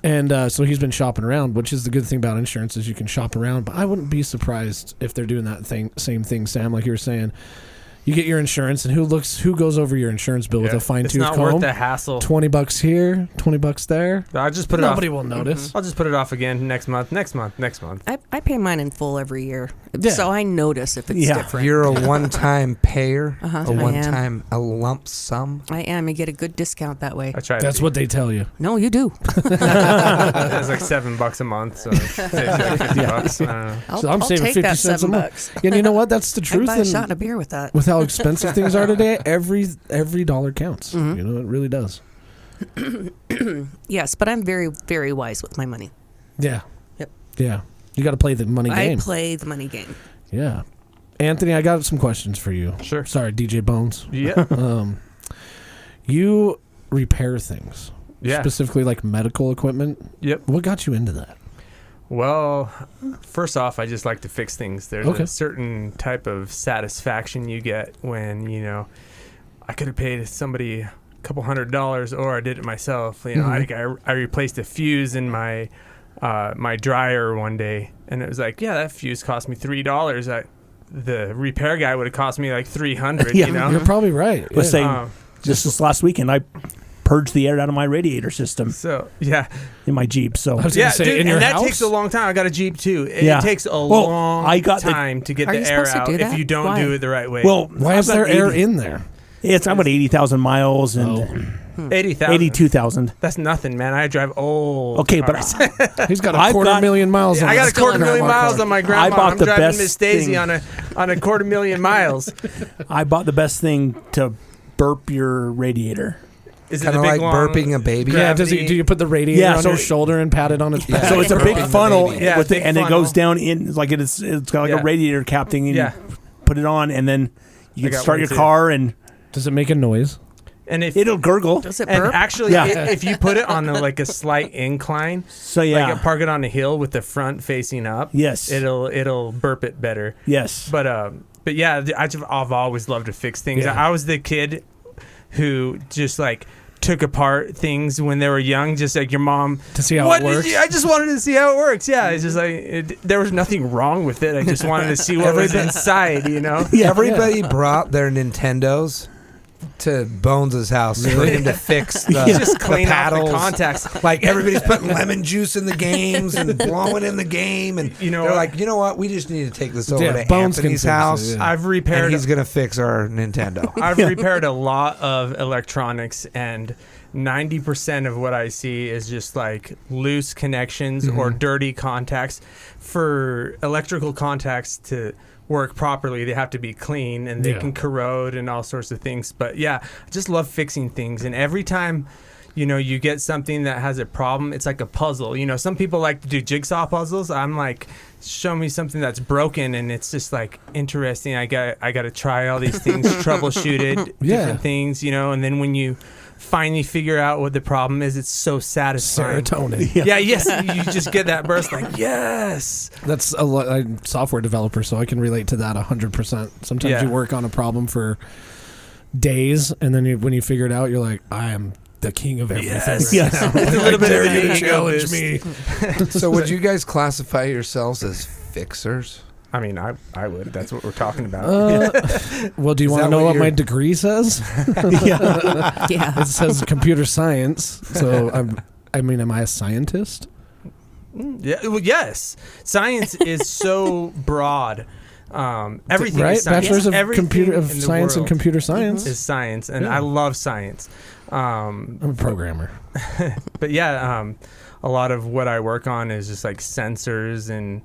And so he's been shopping around, which is the good thing about insurance is you can shop around. But I wouldn't be surprised if they're doing that same thing, Sam, like you were saying. You get your insurance, and who goes over your insurance bill with a fine It's tooth not comb? worth the hassle. $20 here, $20 there. I'll just put it Nobody off. will notice. I'll just put it off again next month. Next month. I pay mine in full every year, Yeah. so I notice if it's Yeah. different. You're a one-time payer, Uh-huh, a I am. one-time, a lump sum. I am. You get a good discount that way. I tried. That's what they tell you. No, you do. It's like $7 a month, so it's like $50. I don't know. So I'm saving take 50 that cents a month. $7. And you know what? That's the I truth. buy a and shot and a beer with that. with how expensive things are today, every dollar counts. Mhm. You know, it really does. Yes, but I'm very, very wise with my money. Yeah. Yep. Yeah. You got to play the money I game. play the money game. Yeah. Anthony, I got some questions for you. Sure. Sorry, DJ Bones. Yeah. You repair things, Yeah. specifically like medical equipment. Yep. What got you into that? Well, first off, I just like to fix things. There's Okay. a certain type of satisfaction you get when, I could have paid somebody a couple $100 or I did it myself. I replaced a fuse in my my dryer one day, and it was like, yeah, that fuse cost me $3. The repair guy would have cost me like $300, Yeah. You're probably right. Let's say Um, just this last weekend, I purged the air out of my radiator system So, yeah. in my Jeep. So I was Yeah, gonna say, dude, in your and that house? takes a long time. I got a Jeep too. It Yeah. takes a Well, long I got the- time to get Are the you air supposed to out do if that? you don't Why? do it the right way. well, Why I've is got there air 80 in there? It's about 80,000 miles and 80,000. 82,000. That's nothing, man. I drive old. Okay, cars. but He's got a I've quarter got- million miles on I got his a quarter million grandma miles car. on my grandma. bought I'm the driving best Miss Daisy thing. on a quarter million miles. I bought the best thing to burp your radiator. Is it Kind the of big like long burping a baby. Yeah, do you put the radiator Yeah, on so- your shoulder and pat it on its back? So it's a big Burping the funnel, baby. Yeah, with big and it funnel. goes down in like it's got like Yeah. a radiator cap thing, and Yeah. you put it on, and then you I can got start one your too. car, and Does it make a noise? And if it'll gurgle. Does it and burp? actually, Yeah. if you put it on a slight incline, So yeah, like park it on a hill with the front facing up, yes, it'll burp it better. yes, But yeah, I've always loved to fix things. Yeah. I was the kid who just like took apart things when they were young, just like your mom. To see how What it works? I just wanted to see how it works. Yeah, it's just like there was nothing wrong with it. I just wanted to see what was inside. Everybody brought their Nintendos to Bones' house for him to fix the, Just the clean off paddles. the contacts. Like everybody's putting lemon juice in the games and blowing in the game, and You know they're what? like, you know what? We just need to take this over Yeah, to Bones can Anthony's fix it, house, yeah. I've and repaired. he's gonna fix our Nintendo. I've repaired a lot of electronics, and 90% of what I see is just like loose connections or dirty contacts. For electrical contacts to work properly, they have to be clean, and they Yeah. can corrode and all sorts of things. But yeah, I just love fixing things, and every time you get something that has a problem. It's like a puzzle. Some people like to do jigsaw puzzles. I'm like, show me something that's broken, and it's just like interesting. I got to try all these things, troubleshoot it, different things, and then when you finally figure out what the problem is, it's so satisfying. Serotonin. Yes, you just get that burst, like, yes. That's I'm a software developer, so I can relate to that 100%. Sometimes you work on a problem for days, and then when you figure it out, you're like, I am the king of everything. Yes. It's a little bit of you to challenge me. So would you guys classify yourselves as fixers? I mean, I would. That's what we're talking about. Well, do you want to know what my degree says? Yeah. It says computer science. So am I a scientist? Yeah. Well, yes. Science is so broad. Everything right? is science. Bachelor's of Everything computer of in the science and world computer science is science, and I love science. I'm a programmer. But yeah, a lot of what I work on is just like sensors and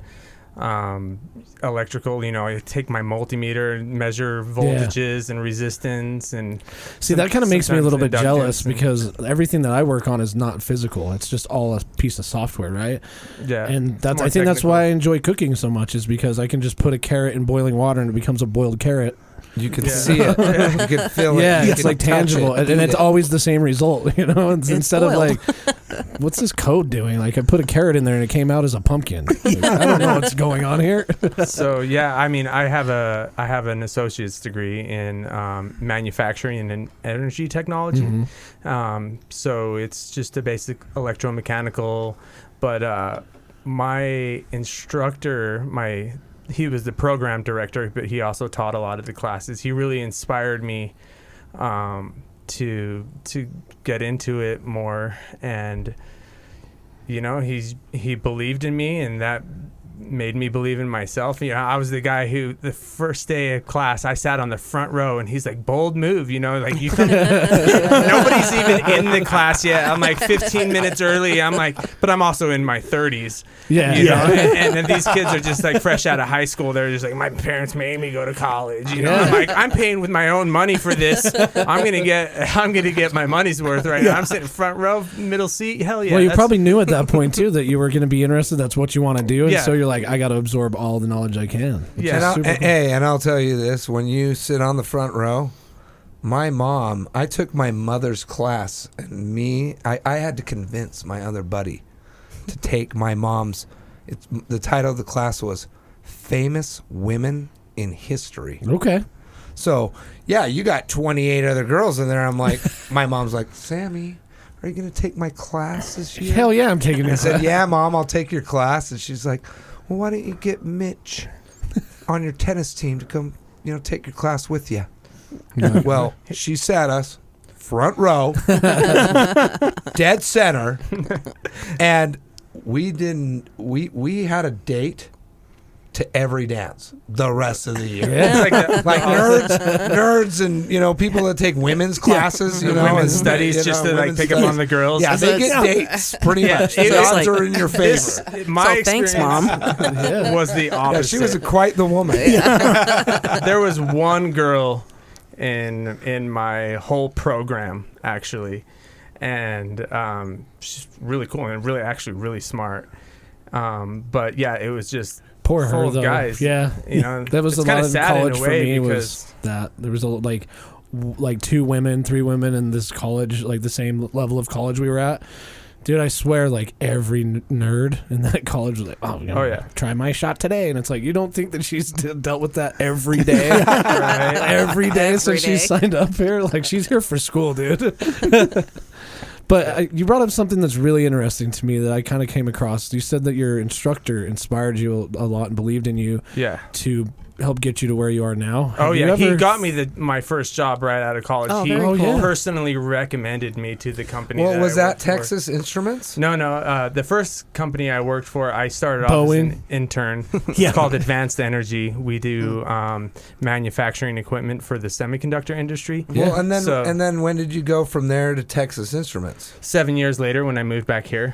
electrical. I take my multimeter and measure voltages and resistance, and see that kind of makes me a little bit jealous and, because everything that I work on is not physical. It's just all a piece of software, right? Yeah, and I think technical. that's why I enjoy cooking so much, is because I can just put a carrot in boiling water and it becomes a boiled carrot. You can see it. You can feel it. Yeah, You it's can like touch tangible, it, and eat it's it. always the same result. Instead of boiled. like, what's this code doing? Like, I put a carrot in there and it came out as a pumpkin. Like, I don't know what's going on here. So yeah, I mean, I have an associate's degree in manufacturing and energy technology. Mm-hmm. So it's just a basic electromechanical, but my instructor, he was the program director, but he also taught a lot of the classes. He really inspired me to get into it more, and he believed in me, and that made me believe in myself. I was the guy who the first day of class I sat on the front row, and he's like, bold move, like you come, nobody's even in the class yet. I'm like 15 minutes early. I'm like, but I'm also in my 30s. Yeah, And then these kids are just like fresh out of high school. They're just like, my parents made me go to college. I'm like, I'm paying with my own money for this. I'm gonna get my money's worth right now. I'm sitting front row, middle seat. Hell yeah. Well, you probably knew at that point too that you were going to be interested. That's what you want to do, and Yeah. so you're like, I got to absorb all the knowledge I can. Yeah. And I'll tell you this: when you sit on the front row, I took my mother's class, and I had to convince my other buddy to take my mom's. The title of the class was "Famous Women in History." Okay. So yeah, you got 28 other girls in there. I'm like, my mom's like, Sammy, are you going to take my class this year? Hell yeah, I'm taking I this. said, yeah, Mom, I'll take your class. And she's like, well, why don't you get Mitch on your tennis team to come, take your class with you? Well, she sat us front row, dead center, and we had a date to every dance the rest of the year. Yeah. It's like nerds and people that take women's classes, women's and, studies, just to like women's pick up on the girls. Yeah, they get dates pretty much. The it's odds like- are in your favor. My thanks, experience Mom. was the Yeah, opposite. she was quite the woman. There was one girl in my whole program actually, and she's really cool and really smart. But yeah, it was just Poor full her of though. guys. Yeah. it's That was a lot kinda of sad college in a for way me because was that there was like 2 women, 3 women in this college, like the same level of college we were at. Dude, I swear, like every nerd in that college was like, "Oh, yeah, try my shot today," and it's like, you don't think that she's dealt with that every day, right? every day since she day. signed up here? Like, she's here for school, dude. But you brought up something that's really interesting to me that I kind of came across. You said that your instructor inspired you a lot and believed in you Yeah. to help get you to where you are now. Oh Have you yeah, he ever- got me my first job right out of college. Oh, He very cool. personally recommended me to the company. Well, was I that worked for. Texas Instruments? No. The first company I worked for, I started off as Boeing. an intern. It's called Advanced Energy. We do manufacturing equipment for the semiconductor industry. Well, and So- then when did you go from there to Texas Instruments? 7 years later, when I moved back here.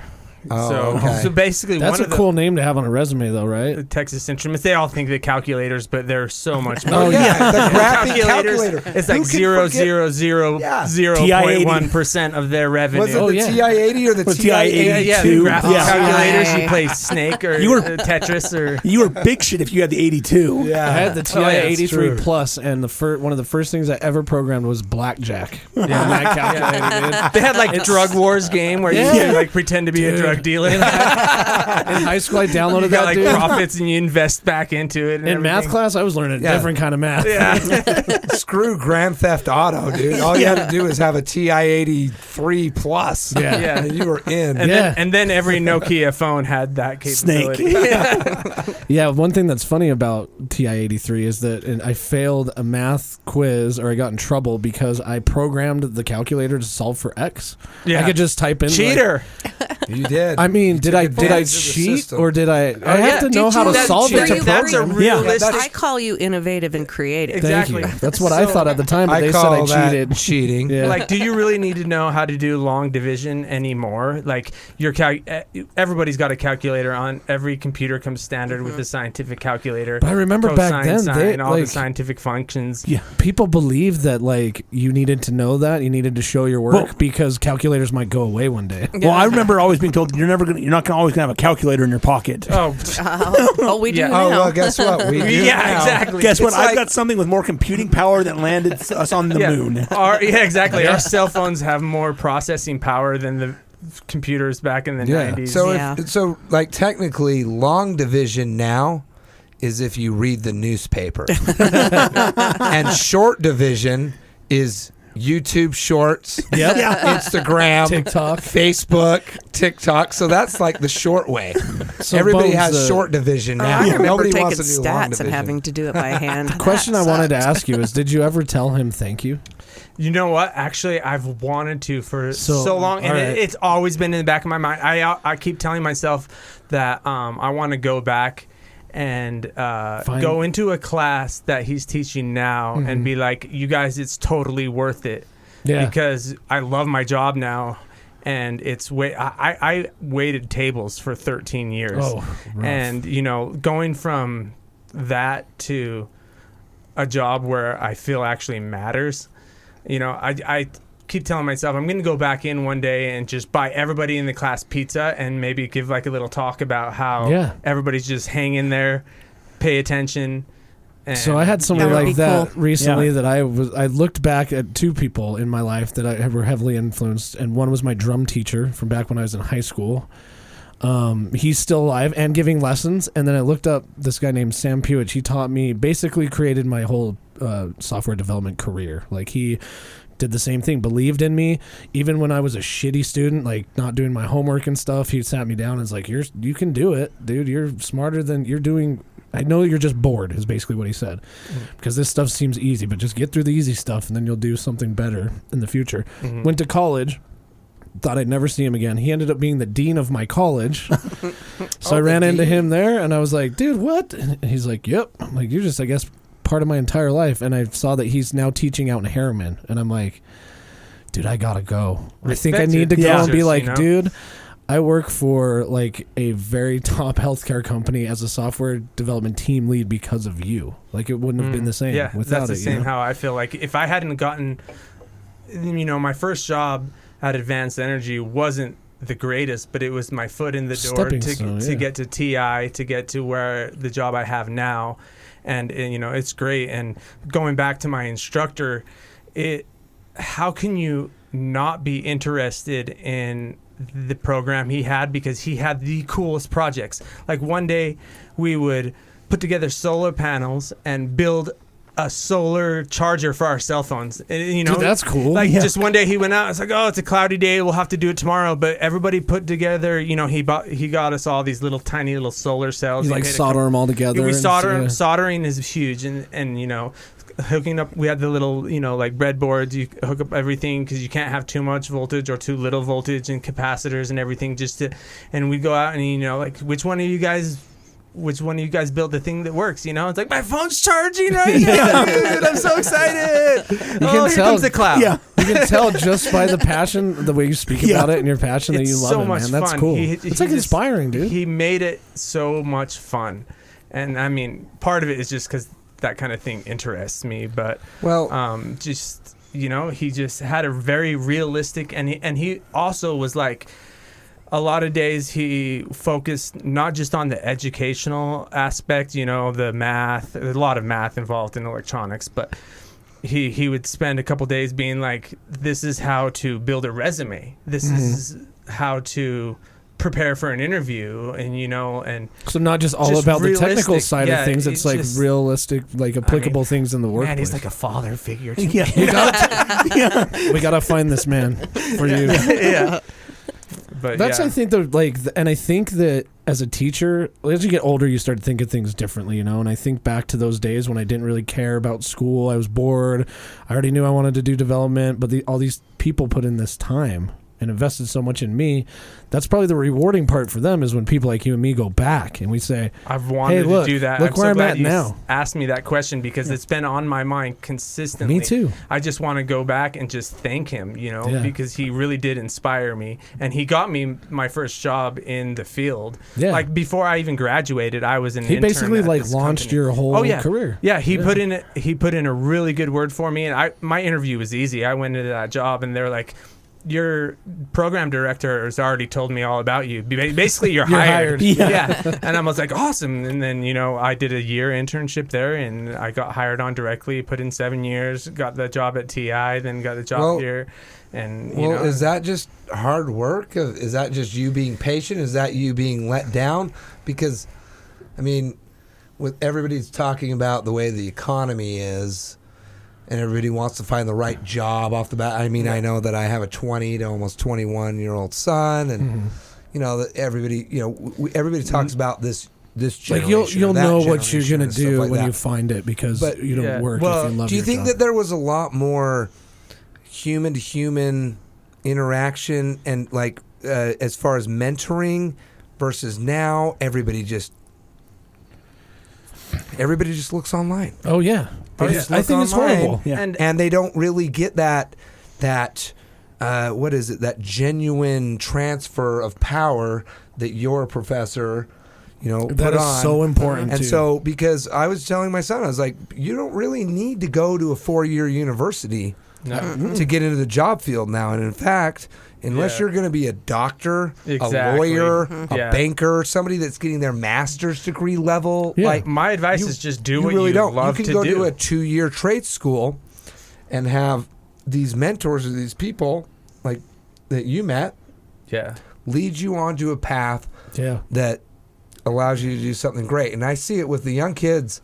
Oh, okay. So basically, That's one a of cool name to have on a resume, though, right? the Texas Instruments, they all think they're calculators, but they're so much more. Oh, yeah, the graphic Calculators, calculator. it's like Who can zero forget- zero zero Yeah. 0.1% of their revenue. Was it the Oh, yeah. TI-80 or the Was TI-80? yeah, Two. the graphic Yeah. calculators. You Right. play Snake or You were- Tetris or. You were big shit if you had the 82. Yeah. I had the Oh, yeah, TI-83 it's true. Plus, and one of the first things I ever programmed was blackjack. Yeah, that calculator, dude. They had like Drug Wars game where Yeah. you could like pretend to be a drug dealer. In high school, I downloaded You got that, like dude. profits and you invest back into it. And In math everything. class, I was learning a Yeah. different kind of math. Yeah. Screw Grand Theft Auto, dude. All you had to do is have a TI-83 Plus. Yeah. Yeah. And you were in. And then every Nokia phone had that capability. Yeah, one thing that's funny about TI-83 is that I failed a math quiz, or I got in trouble because I programmed the calculator to solve for X. Yeah. I could just type in Cheater. You did. I mean, You did took I advantage of the cheat system. or did I? I have yeah. to know Did how you- to that's solve it to true. That's a program. Yeah. realistic. I call you innovative and creative. Thank Exactly. you. That's what I thought at the time, but I they said call I that cheated. cheating. Yeah. Like, do you really need to know how to do long division anymore? Like, everybody's got a calculator on every computer comes standard with a scientific calculator. But I remember back Cosine, then, they sine, all the like scientific functions. Yeah. people believed that like you needed to know that you needed to show your work Well- because calculators might go away one day. Well, I remember always being told you're not gonna always gonna have a calculator in your pocket. Oh, We do Yeah. now. Oh, well, guess what? We do yeah, now. exactly. Guess what? It's I've like- got something with more computing power that landed us on the yeah. moon. Exactly. Our cell phones have more processing power than the computers back in the Yeah. 90s. So, Yeah. like, technically, long division now is if you read the newspaper. And short division is YouTube Shorts, Yep. Instagram, TikTok. Facebook, TikTok. So that's like the short way. So Everybody Bones, has short division Oh, now. I remember Nobody taking wants to do long stats division. and having to do it by hand. Question I wanted to ask you is, did you ever tell him thank you? You know what? Actually, I've wanted to for So, so long, and all right. it's always been in the back of my mind. I keep telling myself that I want to go back and Fine. go into a class that he's teaching now and be like, you guys, it's totally worth it. Yeah. Because I love my job now, and I waited tables for 13 years. Oh, rough. And going from that to a job where I feel actually matters, I keep telling myself I'm going to go back in one day and just buy everybody in the class pizza and maybe give like a little talk about how everybody's just hang in there, pay attention. And So I had somebody That would like be that cool. recently Yeah. that I looked back at two people in my life that I were heavily influenced, and one was my drum teacher from back when I was in high school. He's still alive and giving lessons, and then I looked up this guy named Sam Pewich. He taught me, basically created my whole software development career. Like, he did the same thing, believed in me even when I was a shitty student, like not doing my homework and stuff. He sat me down and was like, you can do it, dude. You're smarter than you're doing. I know you're just bored, is basically what he said, because this stuff seems easy, but just get through the easy stuff and then you'll do something better in the future. Went to college, thought I'd never see him again. He ended up being the dean of my college. So I ran into him there and I was like, dude, what? And he's like, yep. I'm like, you're just, I guess, part of my entire life. And I saw that he's now teaching out in Harriman, and I'm like, dude, I gotta go. I think I Respect need to go your and be teachers, like, you know? dude, I work for like a very top healthcare company as a software development team lead because of you. Like, it wouldn't have been the same Yeah, without that's the it. same how I feel. Like, if I hadn't gotten, my first job at Advanced Energy wasn't the greatest, but it was my foot in the door Stepping to stone, to yeah. get to TI, to get to where the job I have now. And it's great. And going back to my instructor, how can you not be interested in the program he had, because he had the coolest projects. Like, one day we would put together solar panels and build a solar charger for our cell phones. And, Dude, that's cool. Like, Yeah. just one day he went out, it's like, oh, it's a cloudy day, we'll have to do it tomorrow. But everybody put together, he got us all these little tiny little solar cells. You He like paid a solder them all together. we and solder yeah. soldering is huge, and hooking up, we had the little like breadboards, you hook up everything because you can't have too much voltage or too little voltage, and capacitors and everything, and we go out and like, which one of you guys which one of you guys built the thing that works? You know, it's like, my phone's charging right now, dude. I'm so excited. Here comes the cloud. Yeah. You can tell just by the passion, the way you speak about it, and your passion that It's you love so it, much man. That's fun. cool. It's It's like inspiring, dude. He made it so much fun. And I mean, part of it is just because that kind of thing interests me. But just, you know, he just had a very realistic, and he also was like, a lot of days he focused not just on the educational aspect, you know, the math, there's a lot of math involved in electronics, but he would spend a couple days being like, this is how to build a resume. This is how to prepare for an interview, and, you know, and so not just all just about the technical realistic. side of things. It's like just realistic, like applicable things in the workplace. Man, he's like a father figure too. Yeah. We gotta find this man for you. Yeah. But That's yeah. I think and I think that as a teacher, as you get older, you start thinking things differently, you know. And I think back to those days when I didn't really care about school. I was bored. I already knew I wanted to do development, but all these people put in this time and invested so much in me. That's probably the rewarding part for them, is when people like you and me go back and we say, I've wanted hey, look, to do that. Look I'm where so I'm glad at you now. asked me that question, because it's been on my mind consistently. Me too. I just want to go back and just thank him, you know, Yeah. because he really did inspire me, and he got me my first job in the field. Yeah. Like before I even graduated, I was an He intern basically at like this launched company. your whole career. Yeah, he put in a really good word for me, and my interview was easy. I went into that job, and they're like, your program director has already told me all about you. Basically, you're hired. Yeah. And I was like, awesome. And then, you know, I did a year internship there, and I got hired on directly, put in 7 years, got the job at TI, then got the job here. And, you know. Is that just hard work? Is that just you being patient? Is that you being let down? Because, I mean, with everybody's talking about the way the economy is, and everybody wants to find the right job off the bat. I mean, I know that I have a 20 to almost 21-year-old son, and you know that everybody, you know, everybody talks about this generation. Like you'll that know what you're generation gonna and stuff do like when that. you find it, because But- you don't work Well, if you love Do you your think job. that there was a lot more human-to-human interaction, and like as far as mentoring versus now, everybody just looks online. Oh yeah. They just I look think it's online, horrible. Yeah. and they don't really get that what is it, that genuine transfer of power that your professor, you know, That put is on. so important. And too. so, because I was telling my son, I was like, you don't really need to go to a 4-year university to get into the job field now. And in fact, unless Yeah. you're going to be a doctor, a Exactly. lawyer, Yeah. a banker, somebody that's getting their master's degree level, Yeah. like My advice you- is just do you what really you don't. love You can to go do. to a 2-year trade school and have these mentors or these people like that you met Yeah. lead you onto a path yeah. that allows you to do something great. And I see it with the young kids.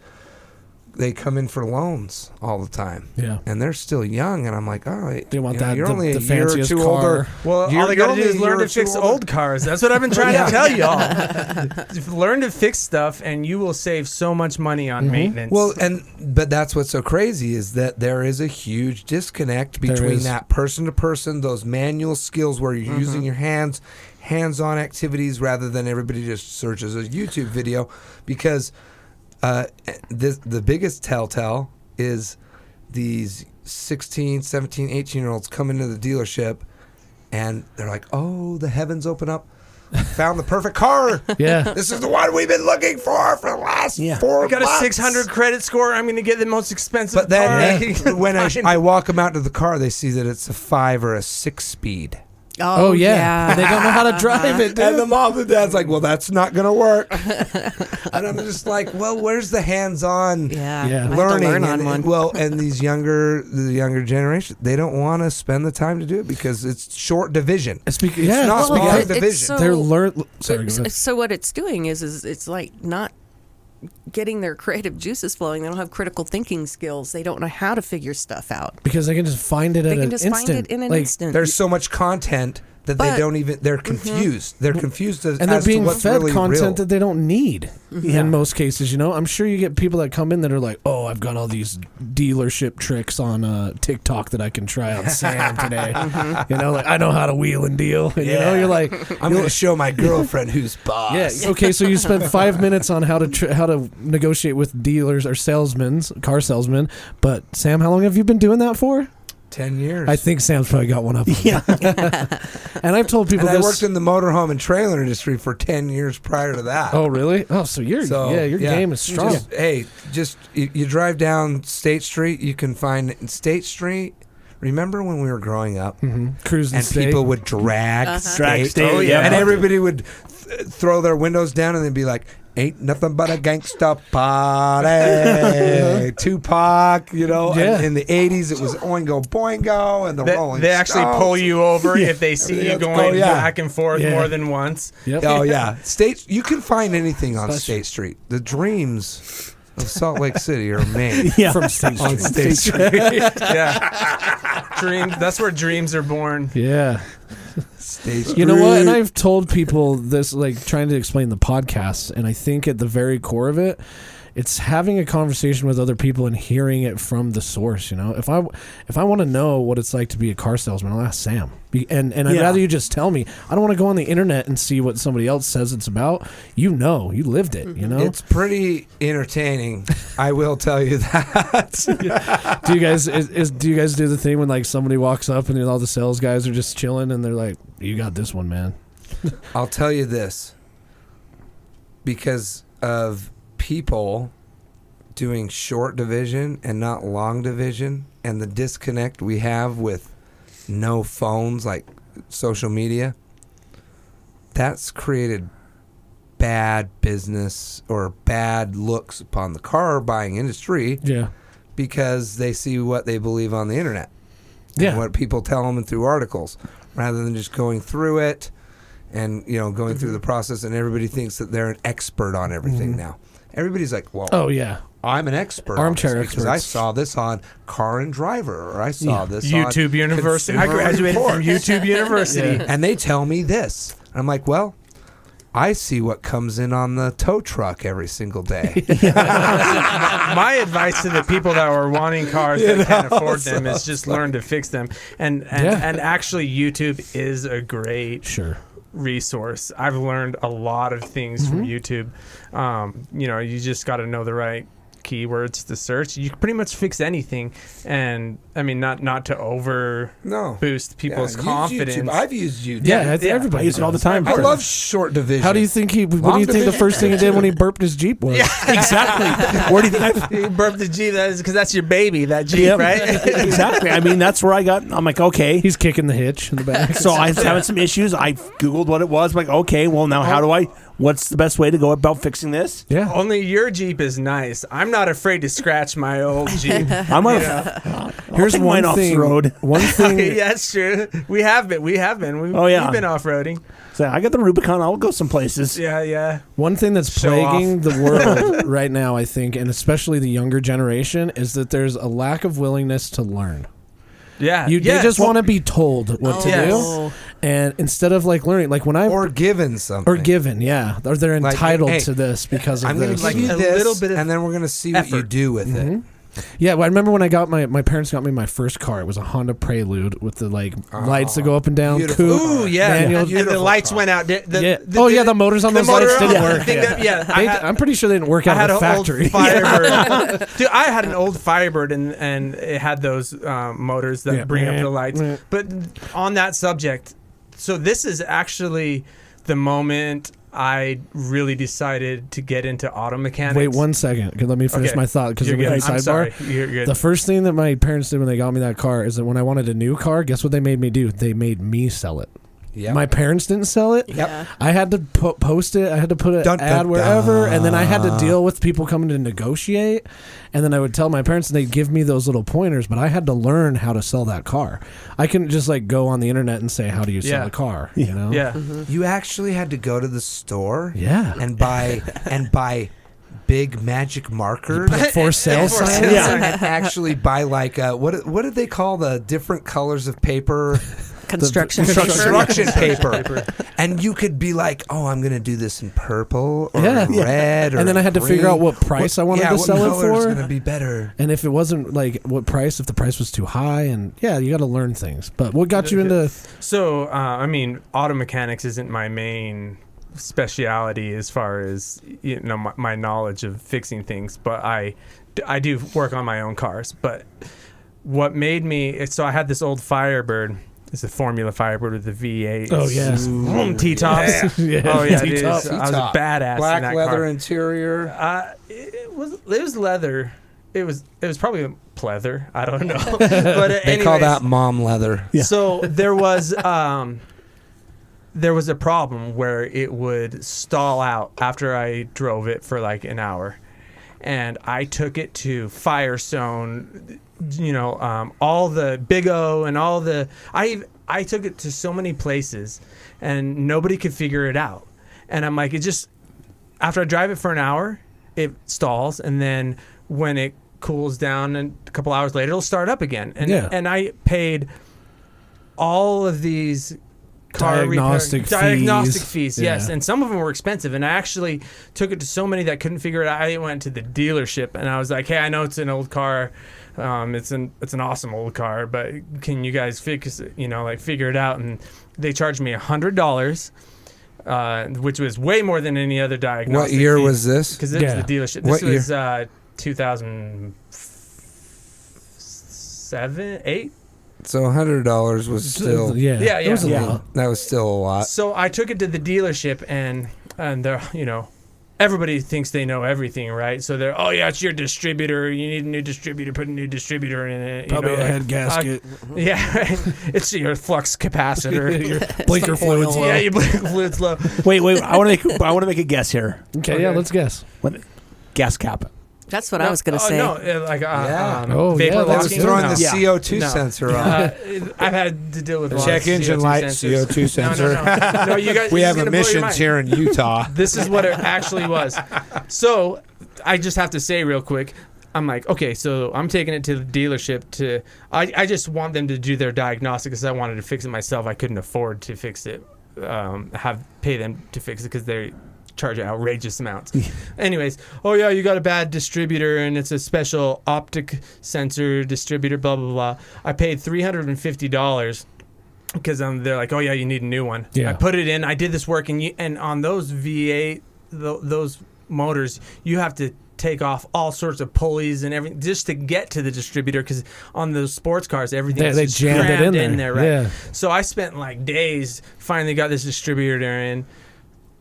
They come in for loans all the time, Yeah. and they're still young. And I'm like, all right, They want you know, that you're only the a year or fanciest two car. older. Well, You're all they got to do only is a learn year to or two fix older. old cars. That's what I've been trying to tell y'all. Learn to fix stuff, and you will save so much money on maintenance. Well, but that's what's so crazy is that there is a huge disconnect between is. that person to person, those manual skills where you're using your hands-on activities rather than everybody just searches a YouTube video, because the biggest telltale is these 16, 17, 18-year-olds come into the dealership and they're like, oh, the heavens open up. Found the perfect car. Yeah. This is the one we've been looking for the last 4 I got months. a 600 credit score. I'm going to get the most expensive But then car. when I walk them out to the car, they see that it's a 5 or a 6-speed. Oh yeah. They don't know how to drive it, And the dude. mom and dad's like, well, that's not going to work. And I'm just like, well, where's the hands-on Yeah. Yeah. I have to learning? learn on And- one. Well, and the younger generation, they don't want to spend the time to do it because it's short division. It's not long it's division. so- They're Sorry, go ahead. So what it's doing is it's like not getting their creative juices flowing. They don't have critical thinking skills. They don't know how to figure stuff out. Because they can just find it They at can an just instant. find it in an Like, instant. There's so much content that But- they don't even. They're confused. They're confused as, And they're as to being what's fed really content real. that they don't need Yeah. in most cases. I'm sure you get people that come in that are like, "Oh, I've got all these dealership tricks on TikTok that I can try on Sam today." Like I know how to wheel and deal. And, you're like, I'm going to show my girlfriend who's boss. yeah, okay. So you spent 5 minutes on how to negotiate with dealers or car salesmen. But Sam, how long have you been doing that for? 10 years. I think Sam's probably got one up. Yeah. And I've told people And I this. worked in the motorhome and trailer industry for 10 years prior to that. Oh, really? Oh, so your game is strong. You drive down State Street, you can find State Street. Remember when we were growing up Cruising and state. people would drag Drag State. Oh, yeah. and everybody would throw their windows down and they'd be like, "Ain't nothing but a gangsta party." Tupac, Yeah. and in the 80s it was Oingo Boingo and the Rolling They actually Stones. pull you over if they see you going Oh, yeah. back and forth Yeah. more than once. Yep. Oh yeah, you can find anything on Especially- State Street. The dreams of Salt Lake City are made Yeah. From State on Street. State Street. Yeah. Dreams. That's where dreams are born. Yeah. State Street. You know what? And I've told people this, like trying to explain the podcast, and I think at the very core of it, it's having a conversation with other people and hearing it from the source. If I want to know what it's like to be a car salesman, I'll ask Sam. And I'd Yeah. rather you just tell me. I don't want to go on the internet and see what somebody else says it's about. You lived it. It's pretty entertaining. I will tell you that. Do you guys do you guys do the thing when like somebody walks up and all the sales guys are just chilling and they're like, "You got this one, man." I'll tell you this. Because of people doing short division and not long division and the disconnect we have with no phones like social media, that's created bad business or bad looks upon the car buying industry Yeah. because they see what they believe on the internet Yeah. and what people tell them through articles rather than just going through it and going through the process, and everybody thinks that they're an expert on everything now. Everybody's like, well, Oh yeah. I'm an expert Armchair on this because I experts. saw this on Car and Driver, or I saw this YouTube on University. I Consumer graduated from Reports. YouTube University. And they tell me this. And I'm like, well, I see what comes in on the tow truck every single day. My advice to the people that are wanting cars that can't afford them is just learn to fix them. And actually, YouTube is a great Sure. resource. I've learned a lot of things from YouTube. You just got to know the right keywords to search. You can pretty much fix anything, and I mean not to over No. boost people's Yeah, use confidence. YouTube. I've used YouTube. Yeah, I think yeah. everybody I use it all the does. time. I love short division. How do you think what do Long you think the division. first thing he did when he burped his Jeep was? Exactly. Where do you think I've... You burp the Jeep, that is because that's your baby, that Jeep, Yep. right? Exactly. I mean, that's where I got... I'm like, okay. He's kicking the hitch in the back. So I was having some issues. I Googled what it was. I'm like, okay, well, now how do I... What's the best way to go about fixing this? Yeah. Only your Jeep is nice. I'm not afraid to scratch my old Jeep. I'm going Here's take one mine off the thing. road. One thing. Yeah, that's true. We have been. Oh, yeah. We've been off-roading. So I got the Rubicon. I'll go some places. Yeah. One thing that's Show plaguing the world right now, I think, and especially the younger generation, is that there's a lack of willingness to learn. Yeah. They just want to be told what to Yes. do, and instead of like learning, like when I or given something. or given, yeah, or they're Like, entitled hey, to this because of I'm going this. to give you Like a this, little bit of and then we're going to see what you effort. do with it. Yeah, well, I remember when I got my parents got me my first car. It was a Honda Prelude with the like lights that go up and down. Beautiful. Coupe. Ooh, yeah. Manual. And the Beautiful lights car. went out. Yeah. The motors on those lights didn't work. I'm pretty sure they didn't work I out had of an the old factory. Firebird. Dude, I had an old Firebird and it had those motors that Yeah. bring up the lights. Yeah. But on that subject, so this is actually the moment I really decided to get into auto mechanics. Wait 1 second. Okay, let me finish Okay. my thought because You're we good. had I'm sidebar. sorry. You're good. The first thing that my parents did when they got me that car is that when I wanted a new car, guess what they made me do? They made me sell it. Yep. My parents didn't sell it. Yeah. I had to post it. I had to put an Dun, ad dun, wherever, dun. and then I had to deal with people coming to negotiate. And then I would tell my parents, and they'd give me those little pointers. But I had to learn how to sell that car. I couldn't just like go on the internet and say, "How do you sell Yeah. a car?" You know? yeah. You actually had to go to the store Yeah. and buy big magic markers. For sale For signs. sale Yeah. And actually buy like what did they call the different colors of paper? Construction construction paper. And you could be like, oh, I'm going to do this in purple or red or and then I had to figure green. out what price I wanted to sell it what color is for. going to be better. And if it wasn't like what price, if the price was too high, and you got to learn things. But what got you into? So, I mean, auto mechanics isn't my main speciality as far as my knowledge of fixing things, but I do work on my own cars. But what made me so I had this old Firebird. It's a Formula Firebird with the V8. Oh yes, T-tops. Yeah. Oh yeah, dude. T-tops. I was a badass. Black in that leather car. interior. It was leather. It was probably pleather. I don't know. But They call that mom leather. Yeah. So there was a problem where it would stall out after I drove it for like an hour, and I took it to Firestone. All the Big O and all the I took it to so many places, and nobody could figure it out. And I'm like, it just after I drive it for an hour, it stalls, and then when it cools down and a couple hours later, it'll start up again. And I paid all of these diagnostic fees, yes, and some of them were expensive, and I actually took it to so many that couldn't figure it out. I went to the dealership and I was like, hey, I know it's an old car, it's an awesome old car, but can you guys fix it, figure it out? And they charged me $100, which was way more than any other diagnostic. What year was this? Because it was the dealership. This was 2007, 8. So $100 was still It was a lot. That was still a lot. So I took it to the dealership, and they're everybody thinks they know everything, right? So they're, oh yeah, it's your distributor. You need a new distributor. Put a new distributor in it. Probably a head gasket. It's your flux capacitor. Your blinker fluid's low. Yeah, your blinker fluid's low. Wait. I want to make a guess here. Okay, let's guess. Gas cap. That's what I was going to say. No, Yeah. vapor that was locking. Throwing No. the CO2 sensor on. I've had to deal with a lot Check of engine CO2 light, sensors. CO2 sensor. No, you guys. We this have is gonna blow your emissions mind. here in Utah. This is what it actually was. So I just have to say real quick, I'm like, okay, so I'm taking it to the dealership I just want them to do their diagnostic because I wanted to fix it myself. I couldn't afford to fix it, pay them to fix it because they charge outrageous amounts. Anyways, oh yeah, you got a bad distributor and it's a special optic sensor distributor, blah, blah, blah. I paid $350. Because they're like, oh yeah, you need a new one. Yeah. I put it in. I did this work, and on those V8, those motors, you have to take off all sorts of pulleys and everything just to get to the distributor. Because on those sports cars, everything's they jammed it in there. right? Yeah. So I spent like days. Finally, got this distributor in.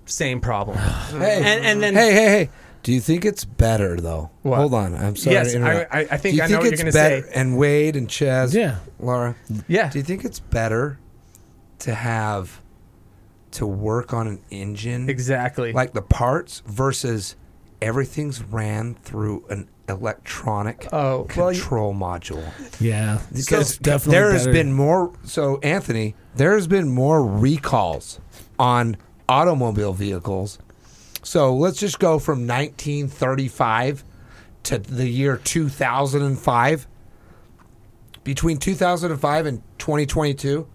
Same problem. And then Hey. Do you think it's better though? What? Hold on, I'm sorry yes, to interrupt. I think Do you I know think what you're it's going to better? say. And Wade and Chaz, Laura, Yeah. do you think it's better to work on an engine, Exactly. like the parts, versus everything's ran through an electronic control module? Yeah. Because definitely there has better. been more. So Anthony, there has been more recalls on automobile vehicles. So let's just go from 1935 to the year 2005. Between 2005 and 2022,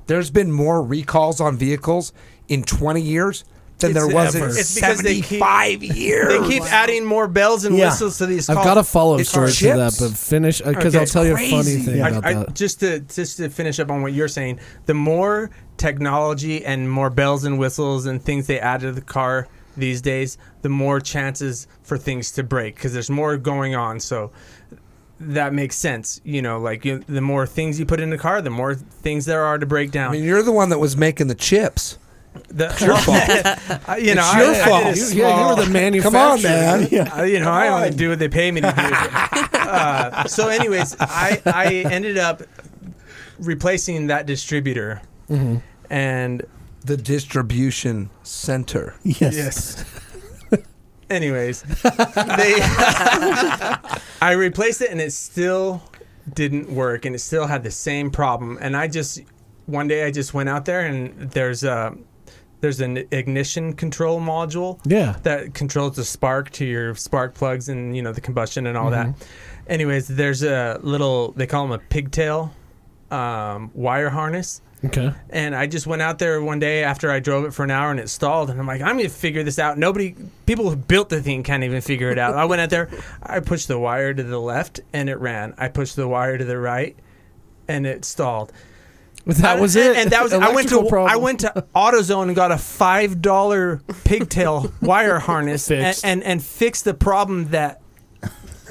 there's been more recalls on vehicles in 20 years than there was in It's because they 75 years. They keep adding more bells and whistles to these cars. I've got a follow-up It's story to that, chips. but finish because Okay. I'll tell you a funny Crazy. thing about that. Just to finish up on what you're saying, the more technology and more bells and whistles and things they add to the car these days, the more chances for things to break because there's more going on. So that makes sense. The more things you put in the car, the more things there are to break down. I mean, you're the one that was making the chips. It's your fault. It's your fault. You were the manufacturer. Come on, man. I only do what they pay me to do. So anyways, I ended up replacing that distributor and The distribution center. Yes. anyways, I replaced it and it still didn't work and it still had the same problem. And one day I just went out there and there's an ignition control module that controls the spark to your spark plugs and the combustion and all that. Anyways, there's a little, they call them a pigtail wire harness Okay. And I just went out there one day after I drove it for an hour and it stalled. And I'm like, I'm going to figure this out. People who built the thing can't even figure it out. I went out there, I pushed the wire to the left and it ran. I pushed the wire to the right and it stalled. That was it. And that was I went to AutoZone and got a $5 pigtail wire harness and fixed the problem that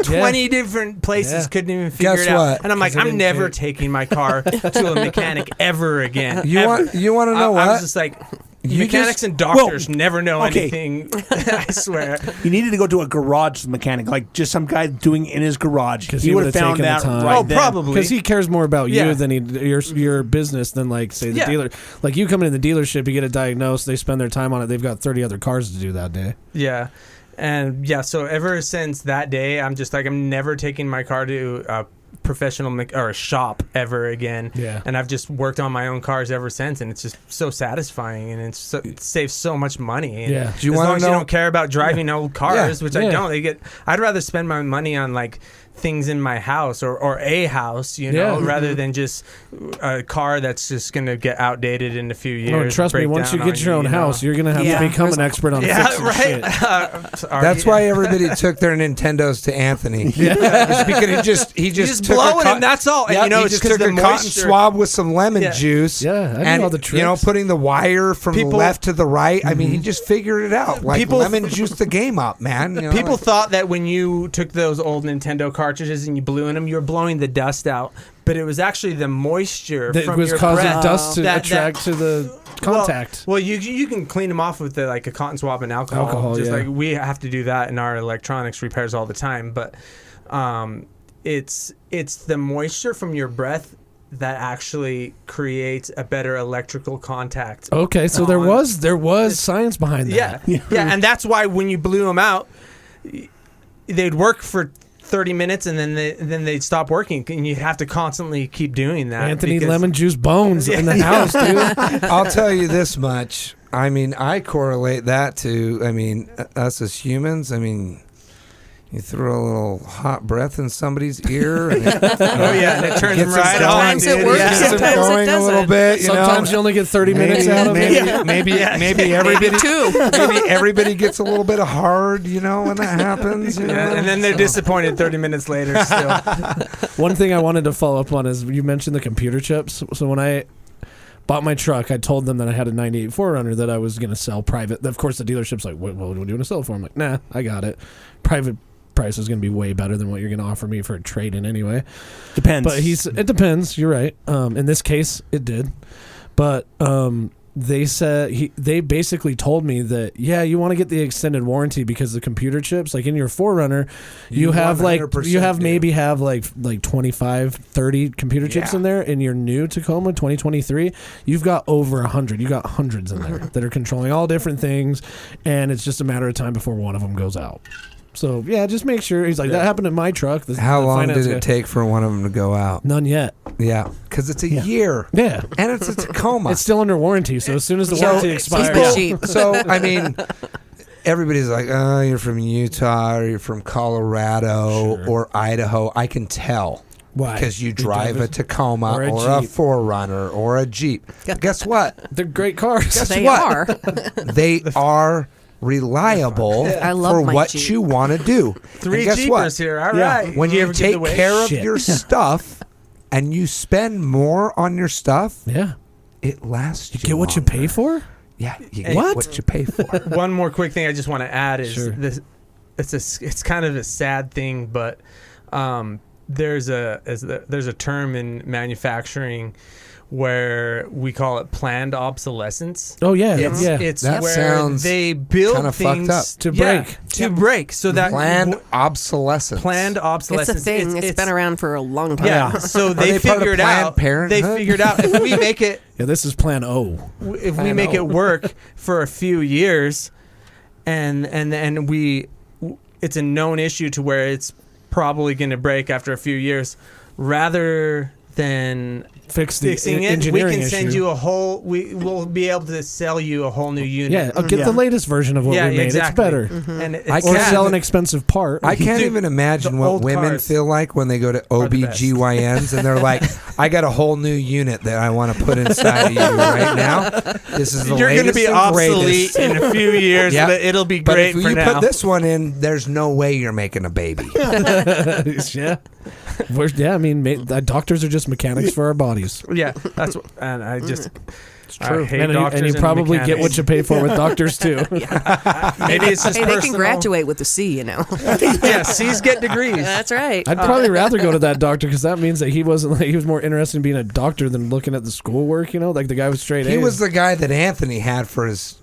20 different places couldn't even figure Guess it out. what? And I'm like, I'm never taking my car to a mechanic ever again. You want to know what? I was just like, mechanics and doctors never know anything. I swear. You needed to go to a garage mechanic, like just some guy doing in his garage. Because he would have found taken that the time. right then. Probably. Because he cares more about Yeah. you than your business than, like, say, the dealer. Like, you come in the dealership, you get it diagnosed, they spend their time on it, they've got 30 other cars to do that day. Yeah. And so ever since that day, I'm just like, I'm never taking my car to a professional or a shop ever again. Yeah. And I've just worked on my own cars ever since, and it's just so satisfying, and it saves so much money. And Yeah. Do you as wanna long as you know- don't care about driving old cars, which I Yeah. don't. I'd rather spend my money on like things in my house or a house, you know, Yeah. rather than just a car that's just going to get outdated in a few years. No, and trust me, break once you down get on your own you house, know. you're going to have Yeah. to become an expert on fixing shit. That's why everybody took their Nintendos to Anthony. Yeah, because he just took blow a it and that's all. And Yep, you know, he it's just 'cause took the a cotton moisture- swab with some lemon Yeah. juice. Yeah, I knew and all the you know, tricks. putting the wire from the People- left to the right. I mean, he just figured it out. Like People- lemon juiced the game up, man. You know, People like- thought that when you took those old Nintendo cartridges and you blew in them, you were blowing the dust out. But it was actually the moisture That from was your causing breath dust to that- attract to the contact. Well, you can clean them off with like a cotton swab and alcohol. Just yeah. like we have to do that in our electronics repairs all the time. But it's the moisture from your breath that actually creates a better electrical contact. Okay, so there was science behind that. Yeah, and that's why when you blew them out, they'd work for 30 minutes and then they'd stop working, and you have to constantly keep doing that. Anthony because- lemon juice bones in the house, dude. I'll tell you this much. I mean, I correlate that to, us as humans. I mean, you throw a little hot breath in somebody's ear. And it, Oh yeah, and it turns them gets right them on. Sometimes it dude. works, Yeah. gets them sometimes it going a little doesn't. bit. You Sometimes know? you only get 30 minutes out of it. Maybe everybody Two. maybe everybody gets a little bit of hard, you know, when that happens. You know? Yeah, and then they're disappointed 30 minutes later still. One thing I wanted to follow up on is you mentioned the computer chips. So when I bought my truck, I told them that I had a 98 4Runner that I was going to sell private. Of course, the dealership's like, what do you want to sell it for? I'm like, nah, I got it. Private price is going to be way better than what you're going to offer me for a trade-in anyway. Depends. But it depends. You're right. In this case, it did. But they said they basically told me that you want to get the extended warranty because the computer chips, like in your 4Runner, you have 25, 30 computer chips in there. In your new Tacoma 2023, you've got over 100. You got hundreds in there that are controlling all different things, and it's just a matter of time before one of them goes out. So, just make sure. He's like, that happened in my truck. How long did it take for one of them to go out? None yet. Yeah, because it's a year. Yeah. And it's a Tacoma. It's still under warranty, so as soon as the warranty expires. People cheap. So, everybody's like, oh, you're from Utah, or you're from Colorado, Sure. or Idaho. I can tell. Why? Because you drive a Tacoma or or a a Jeep. 4Runner or a Jeep. Guess what? They're great cars. Guess They what? are. They are reliable I love for my what Jeep. you want to do. Three And guess Jeepers what? here. All right. When you ever give take away? care of Shit. your stuff and you spend more on your stuff, Yeah. it lasts you Get what you longer. pay for? Yeah, you Hey, get what you pay for. One more quick thing I just want to add is Sure. this. It's kind of a sad thing, but there's a term in manufacturing where we call it planned obsolescence. Oh, yeah. It's That where sounds they build kinda fucked things up. To break. to break. So that Planned obsolescence. planned It's obsolescence. a thing. It's been around for a long time. Yeah. So they they part of figured Planned out. Parenthood? They figured out if we make it. Yeah, this is Plan O. If we make it work for a few years, and it's a known issue to where it's probably going to break after a few years, rather than Fix the fixing it. We engineering can send issue. you a whole. We will be able to sell you a whole new unit. Yeah, I'll get the latest version of what we made. exactly. It's better. And I Or can't sell an even- expensive part. I can't Dude, even imagine the what old women cars feel like when they go to are the best. OBGYNs and they're like, I got a whole new unit that I want to put inside of you right now. This is the You're going to latest be and obsolete greatest." in a few years, Yep. but it'll be But great if for you now. put this one in, there's no way you're making a baby. Yeah. Yeah, I mean, doctors are just mechanics for our bodies. Yeah, that's what, and I just. It's True. hate And doctors you probably get mechanics. what you pay for with doctors, too. Maybe it's just Hey, they personal. can graduate with a C, you know. Yeah, C's get degrees. That's right. I'd probably rather go to that doctor because that means that he wasn't like he was more interested in being a doctor than looking at the schoolwork. You know, like the guy with straight A's. He was the guy that Anthony had for his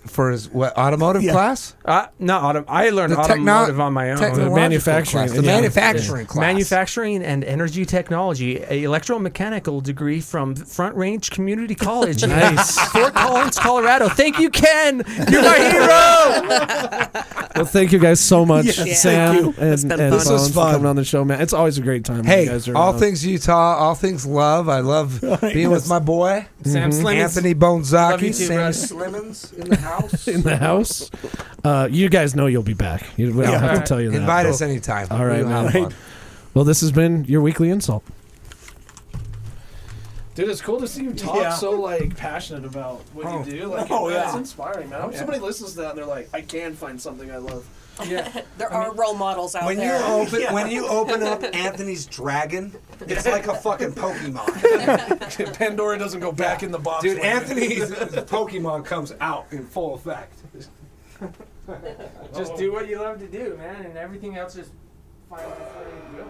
what automotive class? Not I learned The automotive on my own. technological manufacturing. class, the Yeah. manufacturing class. Manufacturing and energy technology, a electromechanical degree from Front Range Community College. Nice. Fort Collins, Colorado. Thank you, Ken. You're my hero. Well, thank you guys so much, Yes, Sam thank you. and, It's been and fun. This was Bones, for fun. coming on the show, man. It's always a great time. when Hey, you guys are all around. things Utah, all things love. I love being with my boy Sam Slimmons. Anthony Love you Bonzaki, too, Sammy brother. Slimmons in the house. in the house. You guys know you'll be back. We don't have to tell you that. Invite us anytime. All right, We'll have man. fun. Well, this has been your weekly insult. Dude, it's cool to see you talk so like passionate about what you do. Like, it's inspiring, man. I hope somebody listens to that and they're like, I can find something I love. There are role models out When there. when you open up Anthony's dragon, it's like a fucking Pokemon. Pandora doesn't go back in the box. Dude, Anthony's Pokemon comes out in full effect. Just do what you love to do, man, and everything else just finds its way to go.